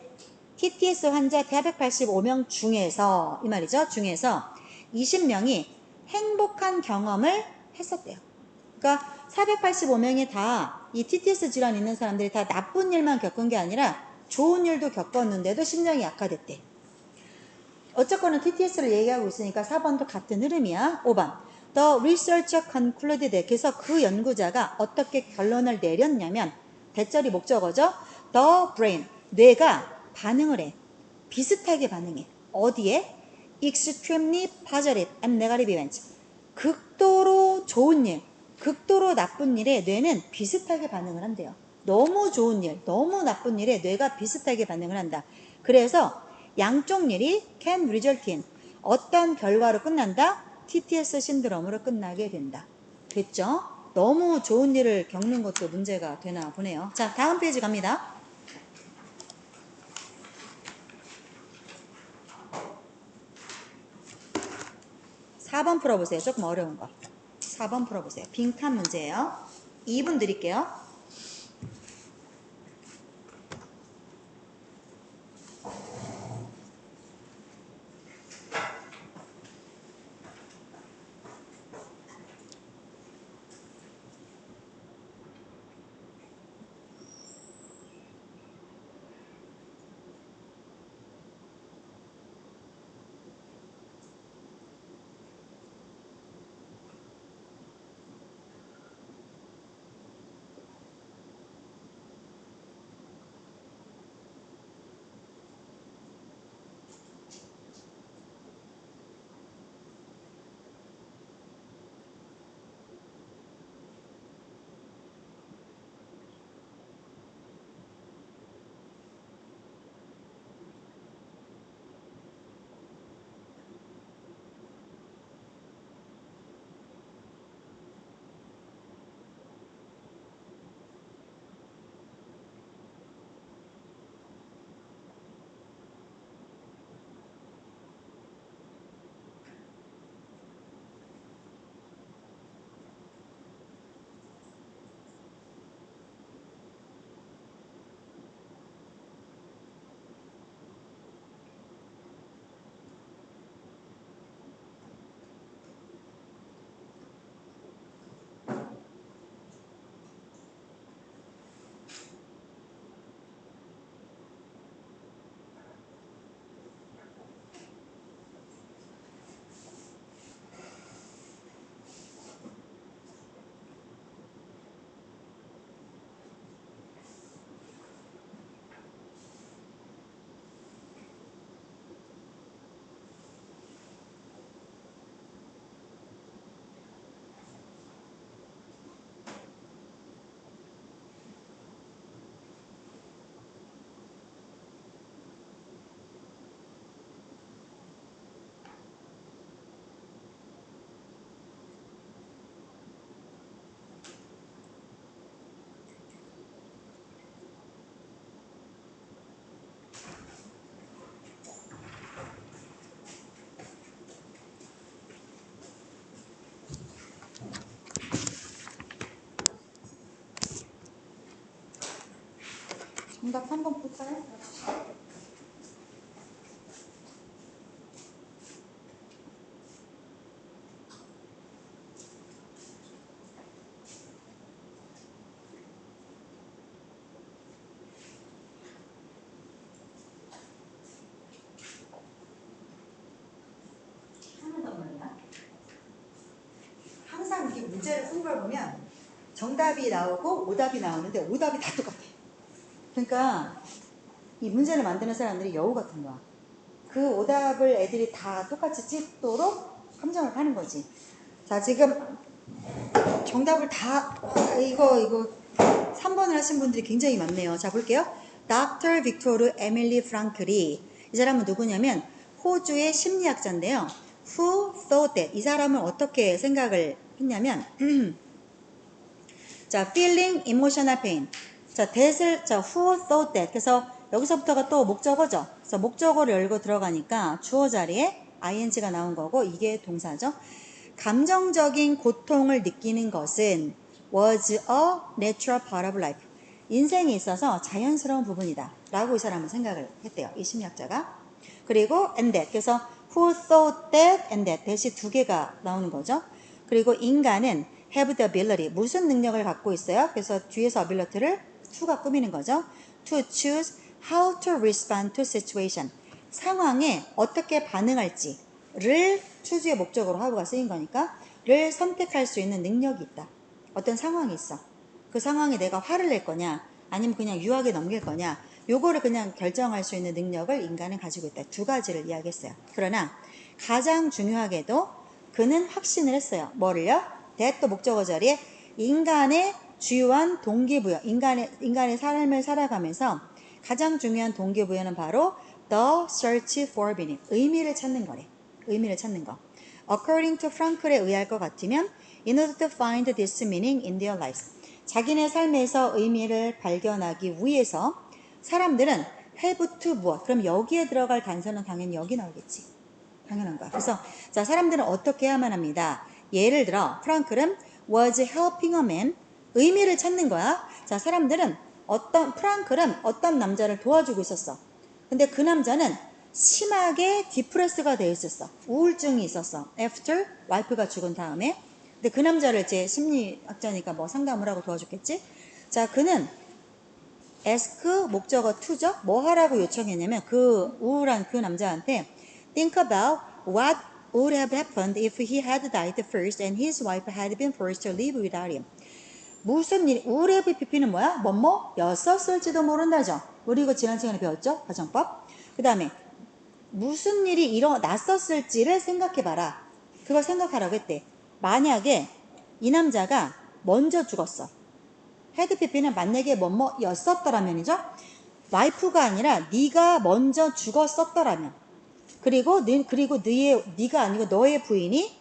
TTS 환자 485명 중에서 이 말이죠. 중에서 20명이 행복한 경험을 했었대요. 그러니까 485명이 다 이 TTS 질환 있는 사람들이 다 나쁜 일만 겪은 게 아니라 좋은 일도 겪었는데도 심장이 약화됐대. 어쨌거나 TTS를 얘기하고 있으니까 4번도 같은 흐름이야. 5번. The researcher concluded. 그래서 그 연구자가 어떻게 결론을 내렸냐면 대절이 목적어죠. The brain. 뇌가 반응을 해. 비슷하게 반응해. 어디에? Extremely positive and negative events. 극도로 좋은 일, 극도로 나쁜 일에 뇌는 비슷하게 반응을 한대요. 너무 좋은 일, 너무 나쁜 일에 뇌가 비슷하게 반응을 한다. 그래서 양쪽 일이 can result in 어떤 결과로 끝난다? TTS 신드롬으로 끝나게 된다. 됐죠? 너무 좋은 일을 겪는 것도 문제가 되나 보네요. 자, 다음 페이지 갑니다. 4번 풀어보세요. 조금 어려운 거. 4번 풀어보세요. 빈칸 문제예요. 2분 드릴게요. 정답 3번 볼까요? 하나도 없나? 항상 이렇게 문제를 푼 걸 보면 정답이 나오고 오답이 나오는데 오답이 다 똑같아. 그러니까 이 문제를 만드는 사람들이 여우 같은 거야. 그 오답을 애들이 다 똑같이 찍도록 함정을 파는 거지. 자, 지금 정답을 다 이거 3번을 하신 분들이 굉장히 많네요. 자, 볼게요. Dr. 빅토르 에밀리 프랑클이, 이 사람은 누구냐면 호주의 심리학자인데요. Who thought that, 이 사람은 어떻게 생각을 했냐면 자, feeling emotional pain. 자, that을, 자, who thought that. 그래서 여기서부터가 또 목적어죠. 그래서 목적어를 열고 들어가니까 주어 자리에 ing가 나온 거고, 이게 동사죠. 감정적인 고통을 느끼는 것은 was a natural part of life. 인생에 있어서 자연스러운 부분이다 라고 이 사람은 생각을 했대요. 이 심리학자가. 그리고 and that. 그래서 who thought that and that. that이 두 개가 나오는 거죠. 그리고 인간은 have the ability. 무슨 능력을 갖고 있어요? 그래서 뒤에서 ability를 to가 꾸미는 거죠. to choose how to respond to situation. 상황에 어떻게 반응할지를 choos의 목적으로 have가 쓰인 거니까 를 선택할 수 있는 능력이 있다. 어떤 상황이 있어. 그 상황에 내가 화를 낼 거냐 아니면 그냥 유하게 넘길 거냐, 요거를 그냥 결정할 수 있는 능력을 인간은 가지고 있다. 두 가지를 이야기했어요. 그러나 가장 중요하게도 그는 확신을 했어요. 뭐를요? that 목적어 자리에 인간의 주요한 동기부여, 인간의 삶을 살아가면서 가장 중요한 동기부여는 바로 the search for meaning, 의미를 찾는 거래. 의미를 찾는 거. According to 프랑클에 의할 것 같으면 in order to find this meaning in their lives, 자기네 삶에서 의미를 발견하기 위해서 사람들은 have to 무엇, 그럼 여기에 들어갈 단서는 당연히 여기 나오겠지. 당연한 거야. 그래서 자, 사람들은 어떻게 해야만 합니다. 예를 들어 프랑클은 was helping a man, 의미를 찾는 거야. 자, 사람들은 프랑클은 어떤 남자를 도와주고 있었어. 근데 그 남자는 심하게 디프레스가 되어 있었어. 우울증이 있었어. after 와이프가 죽은 다음에. 근데 그 남자를 이제 심리학자니까 뭐 상담을 하고 도와줬겠지. 자, 그는 ask 목적어 to죠. 뭐 하라고 요청했냐면 그 우울한 그 남자한테 think about what would have happened if he had died first and his wife had been forced to live without him. 무슨 일, 우울의 PP는 뭐야? 뭐였었을지도 모른다죠. 우리 이거 지난 시간에 배웠죠? 가정법. 그 다음에 무슨 일이 일어났었을지를 생각해봐라. 그걸 생각하라고 했대. 만약에 이 남자가 먼저 죽었어. 헤드피피는 만약에 뭐였었더라면이죠. 와이프가 아니라 네가 먼저 죽었었더라면. 그리고 네가 아니고 너의 부인이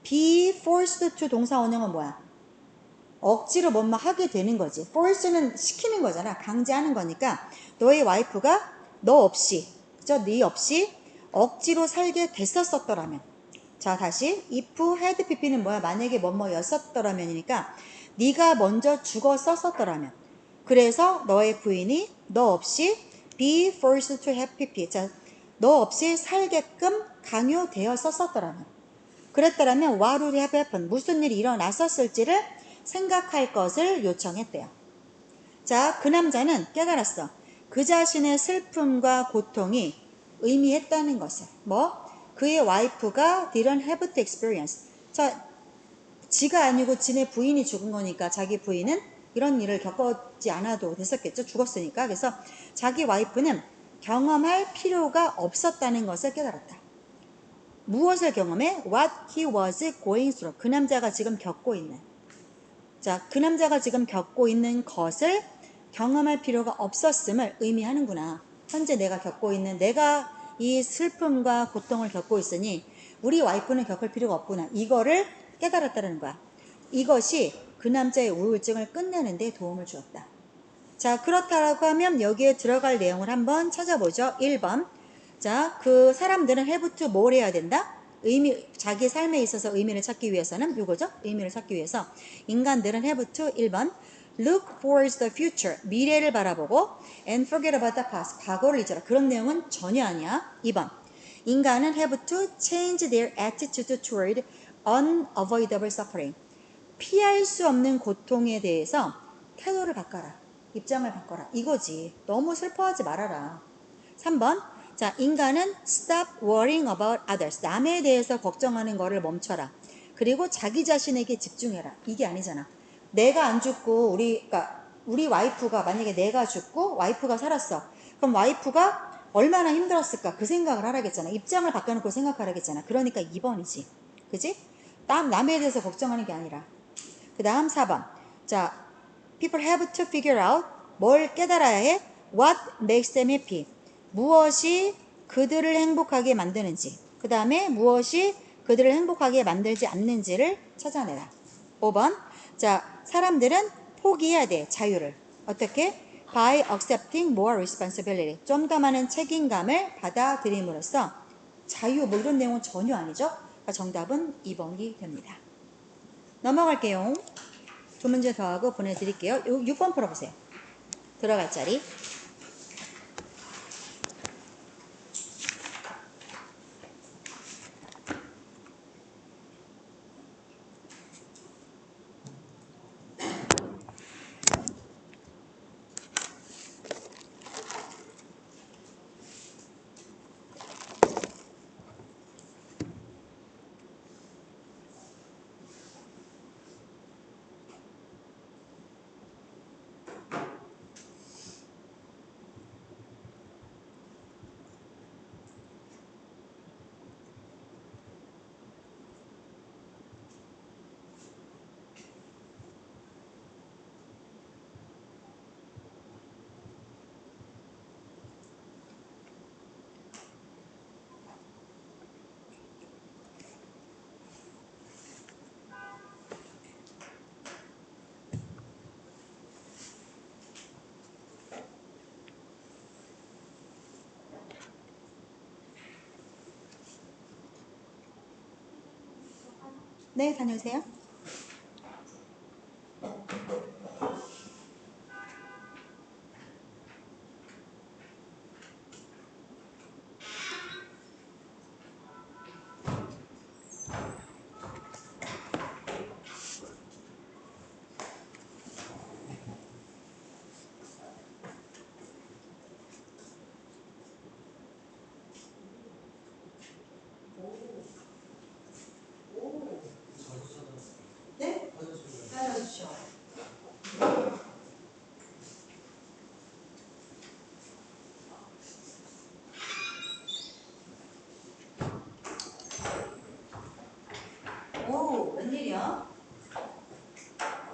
be forced to 동사 원형은 뭐야? 억지로 뭔가 하게 되는 거지. force는 시키는 거잖아. 강제하는 거니까 너의 와이프가 너 없이, 그죠? 네 없이 억지로 살게 됐었더라면. 자, 다시 if had pp는 뭐야? 만약에 뭐였었더라면이니까 네가 먼저 죽었었더라면. 그래서 너의 부인이 너 없이 be forced to have pp. 자, 너 없이 살게끔 강요되었었더라면. 그랬더라면 what would have happened? 무슨 일이 일어났었을지를 생각할 것을 요청했대요. 자, 그 남자는 깨달았어. 그 자신의 슬픔과 고통이 의미했다는 것을. 그의 와이프가 didn't have to experience. 자, 지가 아니고 지네 부인이 죽은 거니까 자기 부인은 이런 일을 겪지 않아도 됐었겠죠. 죽었으니까. 그래서 자기 와이프는 경험할 필요가 없었다는 것을 깨달았다. 무엇을 경험해? What he was going through. 그 남자가 지금 겪고 있는. 자, 그 남자가 지금 겪고 있는 것을 경험할 필요가 없었음을 의미하는구나. 현재 내가 겪고 있는, 내가 이 슬픔과 고통을 겪고 있으니 우리 와이프는 겪을 필요가 없구나. 이거를 깨달았다는 거야. 이것이 그 남자의 우울증을 끝내는 데 도움을 주었다. 자, 그렇다고 하면 여기에 들어갈 내용을 한번 찾아보죠. 1번. 자, 그 사람들은 have to 뭘 해야 된다? 자기 삶에 있어서 의미를 찾기 위해서는 이거죠. 의미를 찾기 위해서 인간들은 have to 1번 look towards the future. 미래를 바라보고 and forget about the past. 과거를 잊어라. 그런 내용은 전혀 아니야. 2번. 인간은 have to change their attitude toward unavoidable suffering. 피할 수 없는 고통에 대해서 태도를 바꿔라. 입장을 바꿔라. 이거지. 너무 슬퍼하지 말아라. 3번. 자, 인간은 stop worrying about others. 남에 대해서 걱정하는 거를 멈춰라. 그리고 자기 자신에게 집중해라. 이게 아니잖아. 내가 안 죽고 우리 와이프가 만약에 내가 죽고 와이프가 살았어. 그럼 와이프가 얼마나 힘들었을까? 그 생각을 하라겠잖아. 입장을 바꿔놓고 생각하라겠잖아. 그러니까 2번이지. 그지? 남에 대해서 걱정하는 게 아니라. 그 다음 4번. 자, people have to figure out 뭘 깨달아야 해? What makes them happy? 무엇이 그들을 행복하게 만드는지. 그 다음에 무엇이 그들을 행복하게 만들지 않는지를 찾아내라. 5번. 자, 사람들은 포기해야 돼. 자유를. 어떻게? By accepting more responsibility. 좀 더 많은 책임감을 받아들임으로써 자유 뭐 이런 내용은 전혀 아니죠. 그러니까 정답은 2번이 됩니다. 넘어갈게요. 두 문제 더 하고 보내드릴게요. 6번 풀어보세요. 들어갈 자리. 네, 다녀오세요. 네? 다녀오십시오. 오, 웬일이야?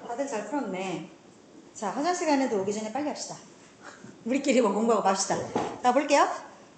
다들 잘 풀었네. 자, 화장실 가는 데 오기 전에 빨리 합시다. 우리끼리 뭐 공부하고 맙시다. 자, 볼게요.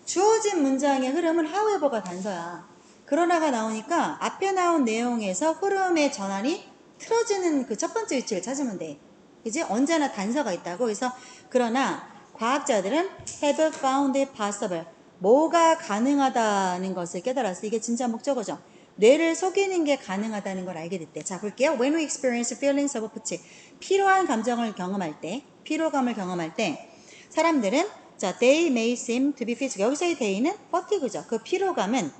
주어진 문장의 흐름은 however가 단서야. 그러나가 나오니까 앞에 나온 내용에서 흐름의 전환이 틀어지는 그 첫 번째 위치를 찾으면 돼. 그지? 언제나 단서가 있다고. 그래서 그러나 과학자들은 have found it possible. 뭐가 가능하다는 것을 깨달았어. 이게 진짜 목적어죠. 뇌를 속이는 게 가능하다는 걸 알게 됐대. 자, 볼게요. When we experience feelings of fatigue. 피로한 감정을 경험할 때, 피로감을 경험할 때 사람들은 자, they may seem to be physical. 여기서의 they는 fatigue죠. 그 피로감은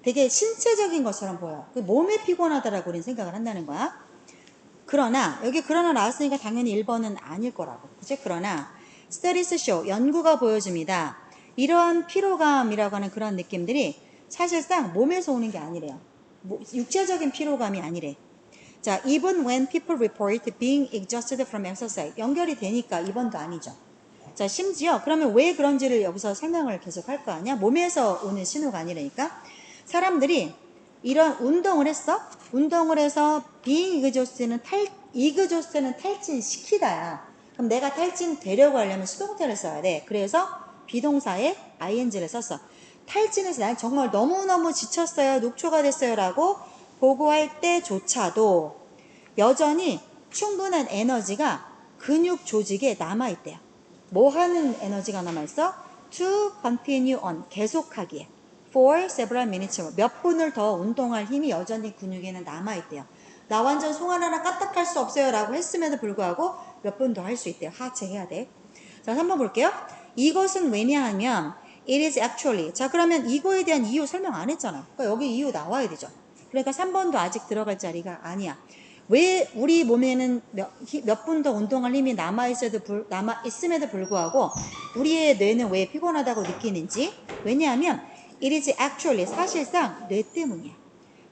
되게 신체적인 것처럼 보여. 그 몸이 피곤하다라고 우리는 생각을 한다는 거야. 그러나 여기 그러나 나왔으니까 당연히 1번은 아닐 거라고. 그치? 그러나 studies show. 연구가 보여줍니다. 이러한 피로감이라고 하는 그런 느낌들이 사실상 몸에서 오는 게 아니래요. 육체적인 피로감이 아니래. 자, even when people report being exhausted from exercise. 연결이 되니까 2번도 아니죠. 자, 심지어 그러면 왜 그런지를 여기서 설명을 계속 할 거 아니야? 몸에서 오는 신호가 아니라니까. 사람들이 이런 운동을 했어. 운동을 해서 being exhausted는 탈진시키다야. 그럼 내가 탈진되려고 하려면 수동태를 써야 돼. 그래서 비동사에 ing를 썼어. 탈진해서 난 정말 너무너무 지쳤어요. 녹초가 됐어요. 라고 보고할 때조차도 여전히 충분한 에너지가 근육 조직에 남아있대요. 뭐 하는 에너지가 남아있어? To continue on. 계속하기에. For several minutes. 몇 분을 더 운동할 힘이 여전히 근육에는 남아있대요. 나 완전 송환 하나 까딱할 수 없어요. 라고 했음에도 불구하고 몇 번 더 할 수 있대요. 하체해야 돼. 자, 3번 볼게요. 이것은 왜냐하면 it is actually. 자, 그러면 이거에 대한 이유 설명 안 했잖아. 그러니까 여기 이유 나와야 되죠. 그러니까 3번도 아직 들어갈 자리가 아니야. 왜 우리 몸에는 몇 분 더 운동할 힘이 남아있음에도 불구하고 우리의 뇌는 왜 피곤하다고 느끼는지? 왜냐하면 it is actually 사실상 뇌 때문이야.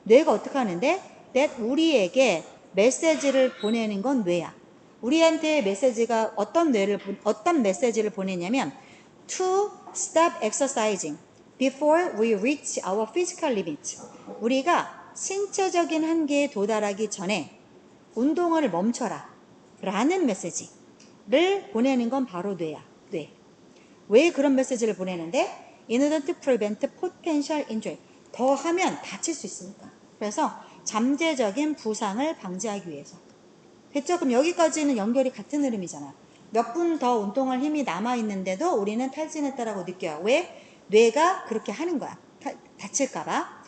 뇌가 어떻게 하는데? that 우리에게 메시지를 보내는 건 뇌야. 우리한테 메시지가 어떤 메시지를 보내냐면 to stop exercising before we reach our physical limit. 우리가 신체적인 한계에 도달하기 전에 운동을 멈춰라 라는 메시지를 보내는 건 바로 뇌야. 뇌. 왜 그런 메시지를 보내는데? In order to prevent potential injury. 더 하면 다칠 수 있으니까. 그래서 잠재적인 부상을 방지하기 위해서. 됐죠? 그럼 여기까지는 연결이 같은 흐름이잖아. 몇 분 더 운동할 힘이 남아있는데도 우리는 탈진했다라고 느껴요. 왜? 뇌가 그렇게 하는 거야. 다칠까봐.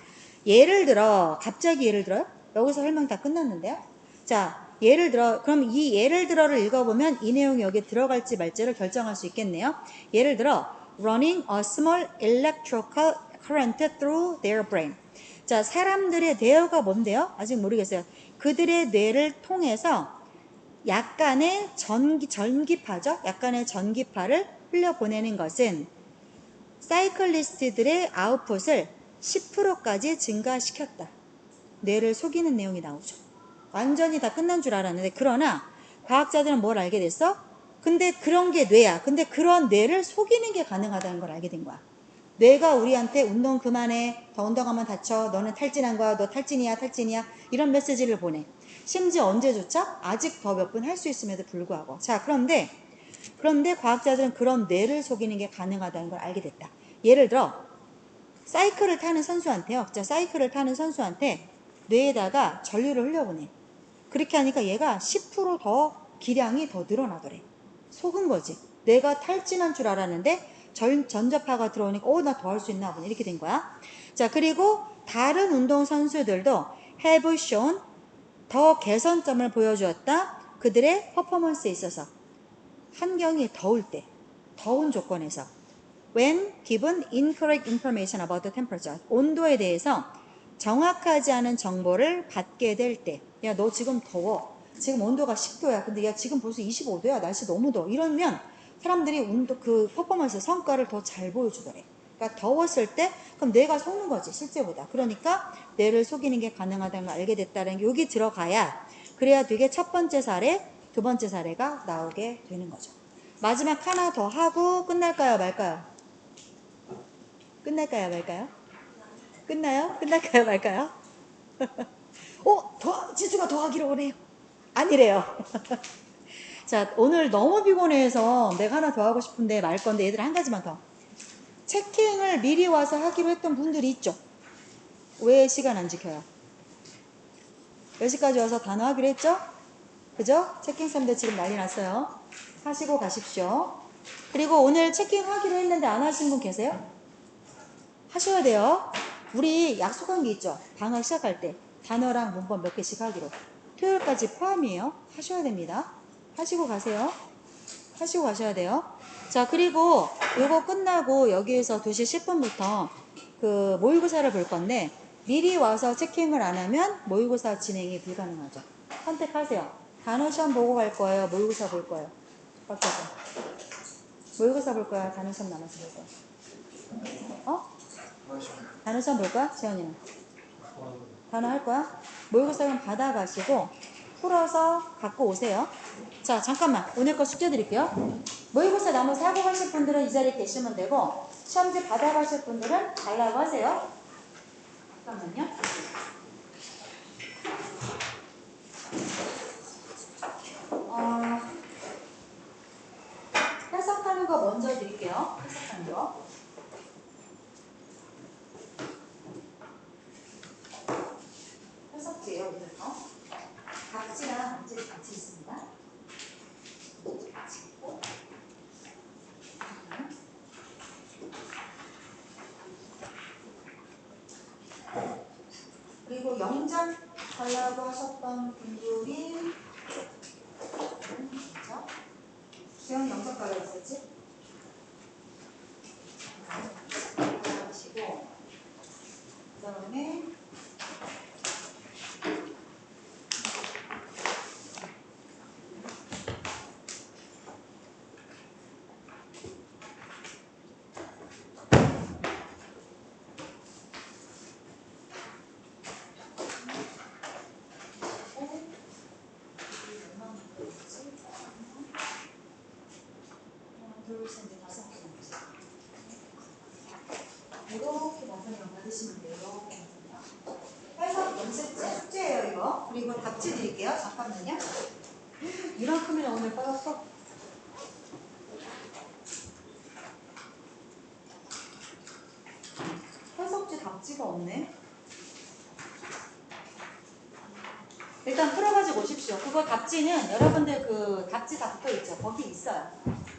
갑자기 예를 들어요? 여기서 설명 다 끝났는데요? 자, 예를 들어, 그럼 이 예를 들어를 읽어보면 이 내용이 여기 들어갈지 말지를 결정할 수 있겠네요. 예를 들어, running a small electrical current through their brain. 자, 사람들의 뇌가 뭔데요? 아직 모르겠어요. 그들의 뇌를 통해서 약간의 전기파죠? 약간의 전기파를 흘려보내는 것은 사이클리스트들의 아웃풋을 10%까지 증가시켰다. 뇌를 속이는 내용이 나오죠. 완전히 다 끝난 줄 알았는데, 그러나 과학자들은 뭘 알게 됐어? 근데 그런 게 뇌야. 근데 그런 뇌를 속이는 게 가능하다는 걸 알게 된 거야. 뇌가 우리한테 운동 그만해, 더 운동하면 다쳐, 너는 탈진한 거야, 너 탈진이야, 이런 메시지를 보내. 심지어 언제조차 아직 더 몇 분 할 수 있음에도 불구하고. 자, 그런데 과학자들은 그런 뇌를 속이는 게 가능하다는 걸 알게 됐다. 예를 들어 사이클을 타는 선수한테요. 자, 사이클을 타는 선수한테 뇌에다가 전류를 흘려보내. 그렇게 하니까 얘가 10% 기량이 더 늘어나더래. 속은 거지. 내가 탈진한 줄 알았는데 전자파가 들어오니까 나 더 할 수 있나 보네. 이렇게 된 거야. 자, 그리고 다른 운동 선수들도 have shown 더 개선점을 보여주었다. 그들의 퍼포먼스에 있어서. 환경이 더울 때, 더운 조건에서 when given incorrect information about the temperature, 온도에 대해서 정확하지 않은 정보를 받게 될 때, 야, 너 지금 더워. 지금 온도가 10도야. 근데 야, 지금 벌써 25도야. 날씨 너무 더워. 이러면 사람들이 퍼포먼스 성과를 더 잘 보여주더래. 그러니까 더웠을 때 그럼 뇌가 속는 거지, 실제보다. 그러니까 뇌를 속이는 게 가능하다는 걸 알게 됐다는 게 여기 들어가야, 그래야 되게 첫 번째 사례, 두 번째 사례가 나오게 되는 거죠. 마지막 하나 더 하고 끝날까요, 말까요? 끝날까요, 말까요? 끝나요? 끝날까요, 말까요? 지수가 더 하기로 오네요. 아니래요. 자, 오늘 너무 피곤해서 내가 하나 더 하고 싶은데 말 건데, 얘들 한 가지만 더. 체킹을 미리 와서 하기로 했던 분들이 있죠. 왜 시간 안 지켜요? 몇 시까지 와서 단어 하기로 했죠? 그죠? 체킹쌤들 지금 난리 났어요. 하시고 가십시오. 그리고 오늘 체킹하기로 했는데 안 하신 분 계세요? 하셔야 돼요. 우리 약속한 게 있죠. 방학 시작할 때 단어랑 문법 몇 개씩 하기로. 토요일까지 포함이에요. 하셔야 됩니다. 하시고 가세요. 하시고 가셔야 돼요. 자, 그리고 요거 끝나고 여기에서 2시 10분부터 그 모의고사를 볼 건데, 미리 와서 체킹을 안 하면 모의고사 진행이 불가능하죠. 선택하세요. 단어 시험 보고 갈 거예요? 모의고사 볼 거예요? 바꿔서. 모의고사 볼 거야? 단어 시험 남아서 볼 거야? 단어 시험 볼 거야? 재현이는? 단어 할 거야? 모의고사 그럼 받아가시고 풀어서 갖고 오세요. 자, 잠깐만. 오늘 거 숙제 드릴게요. 모의고사 나머지 하고 가실 분들은 이 자리에 계시면 되고, 시험지 받아가실 분들은 달라고 하세요. 잠깐만요. 해석하는 거 먼저 드릴게요. 해석하는 거. 해석지예요, 오늘 거. 각지랑 문제가 같이 있습니다. 같이 있고. 그리고 영장 달라고 하셨던 분들이, 자, 재현이 영상 가려 있었지? 하시고 그다음에 둘셋넷 다섯 개 이렇게 나선이랑 받으시면 돼요. 해석 연습제 숙제예요 이거. 그리고 답지 드릴게요. 잠깐만요. 이만큼이나 오늘 빠졌어. 해석지 답지가 없네. 일단 풀어가지고 오십시오. 그거 답지는 여러분들 그 답지 다 붙어있죠. 거기 있어요.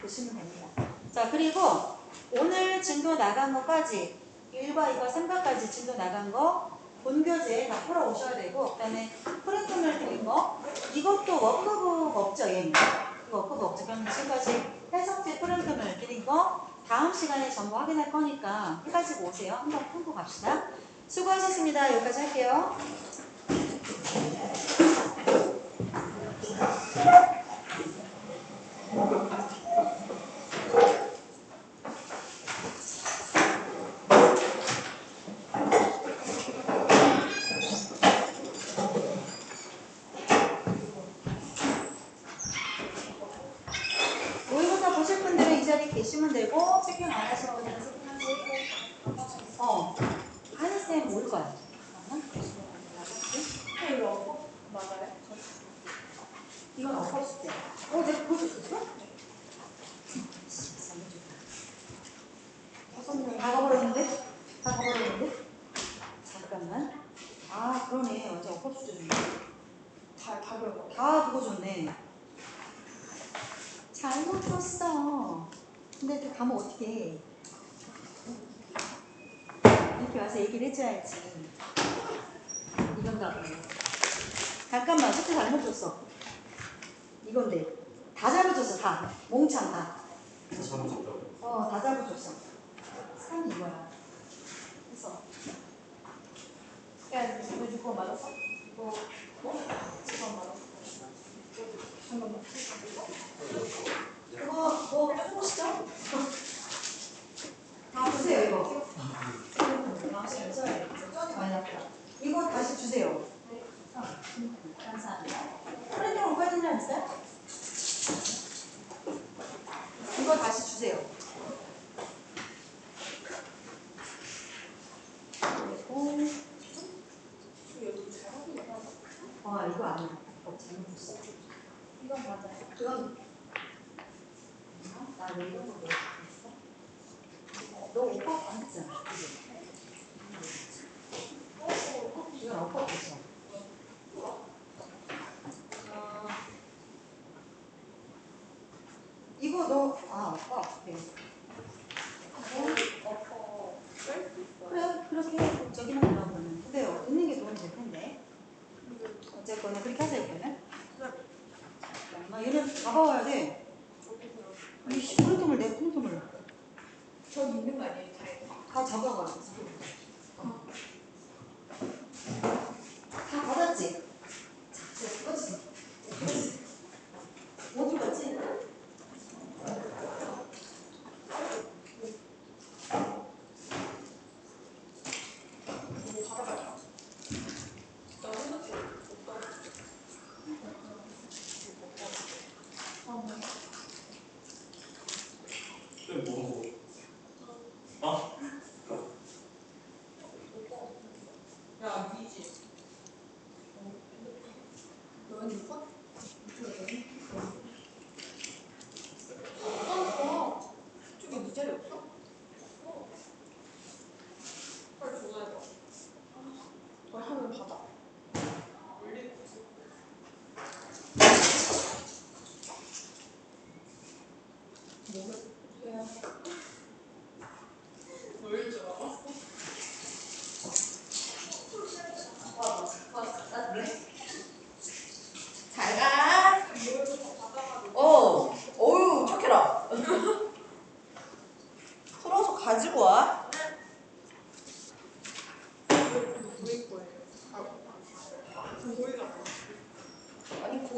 보시면 됩니다. 자, 그리고 오늘 진도 나간 것까지 1과 2과 3과까지 진도 나간 거 본교재 다 풀어오셔야 되고, 그 다음에 프린트물 드린 거 이것도 워크북 없죠 얘는. 이거 워크북 없죠. 그럼 지금까지 해석지 프린트물 드린 거 다음 시간에 전부 확인할 거니까 해가지고 오세요. 한번 풀고 갑시다. 수고하셨습니다. 여기까지 할게요. 모의고사 보실 분들은 이 자리에 계시면 되고, 체킹 안 하시는 분들은 하니쌤 올 거야. 맞아요? 이건 엎어 숙제. 내가 그거 줬어? 다 가버렸는데? 다 가버렸는데? 잠깐만. 아, 그러네. 완전 엎어 숙제 줬네. 다 그런 다 그거 줬네. 잘못 줬어. 근데 또 가면 어떡해. 이렇게 와서 얘기를 해줘야지. 이건가 보네. 잠깐만, 숙제 잘못 줬어. 이건데. 다 잘못 줬어, 다. 몽창 다. 다 잘못 줬어. 3이 이거야. 그래서. 야, 너 6번 맞았어? 뭐? 7번 맞았어? 잠깐만. 그거 뭐 해보시죠? 다 보세요 이거. 이거 다시 주세요. 감사합니다. 프린트로 빠진 적 있어요? 이거 다시 주세요. 그리고 이거 아니야. 잘못했어. 이건 맞아요. 그건 나왜 이런 거 했어? 너 오빠 안 했잖아. 이건 오빠 됐어. 이거 너 오빠 어떻게 해? 그래 그렇게 저기만 들어가면 근데 듣는 게 도움이 될 텐데. 어쨌거나 그렇게 하세요 그러면. 잠깐만 얘는 잡아와야 돼. 이 프린트물 내 프린트물 저기 있는 거 아니에요? 다 잡아가. 다 받았지? 자, 이제 그거지. 어디 갔지? 야, 미지. 너는 6번? 저기 네 자리 없어? 빨리 전화해봐. 더 하면 받아. 뭘 좋아? 잘 가. 어휴, 착해.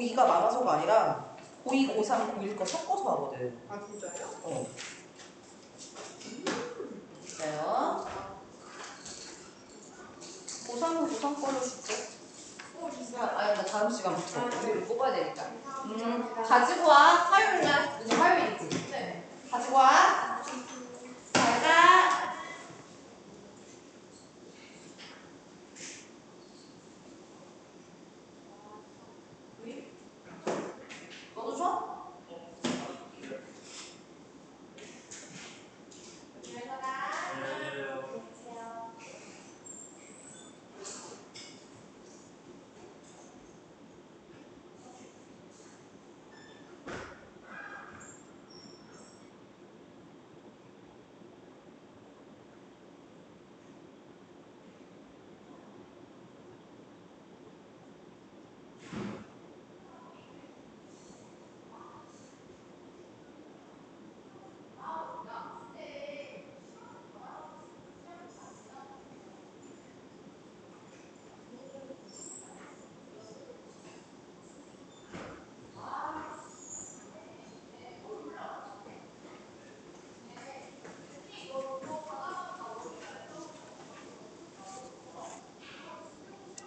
고2가 많아서가 아니라 고2, 고3, 고1 거 섞어서 하거든. 아 진짜요? 어. 있어요. 고3은 고3 걸로 줄게. 아니 나 다음 시간부터 우리를 뽑아야 되니까. 가지고 와. 화요일 날. 오늘 화요일이지. 네. 가지고 와.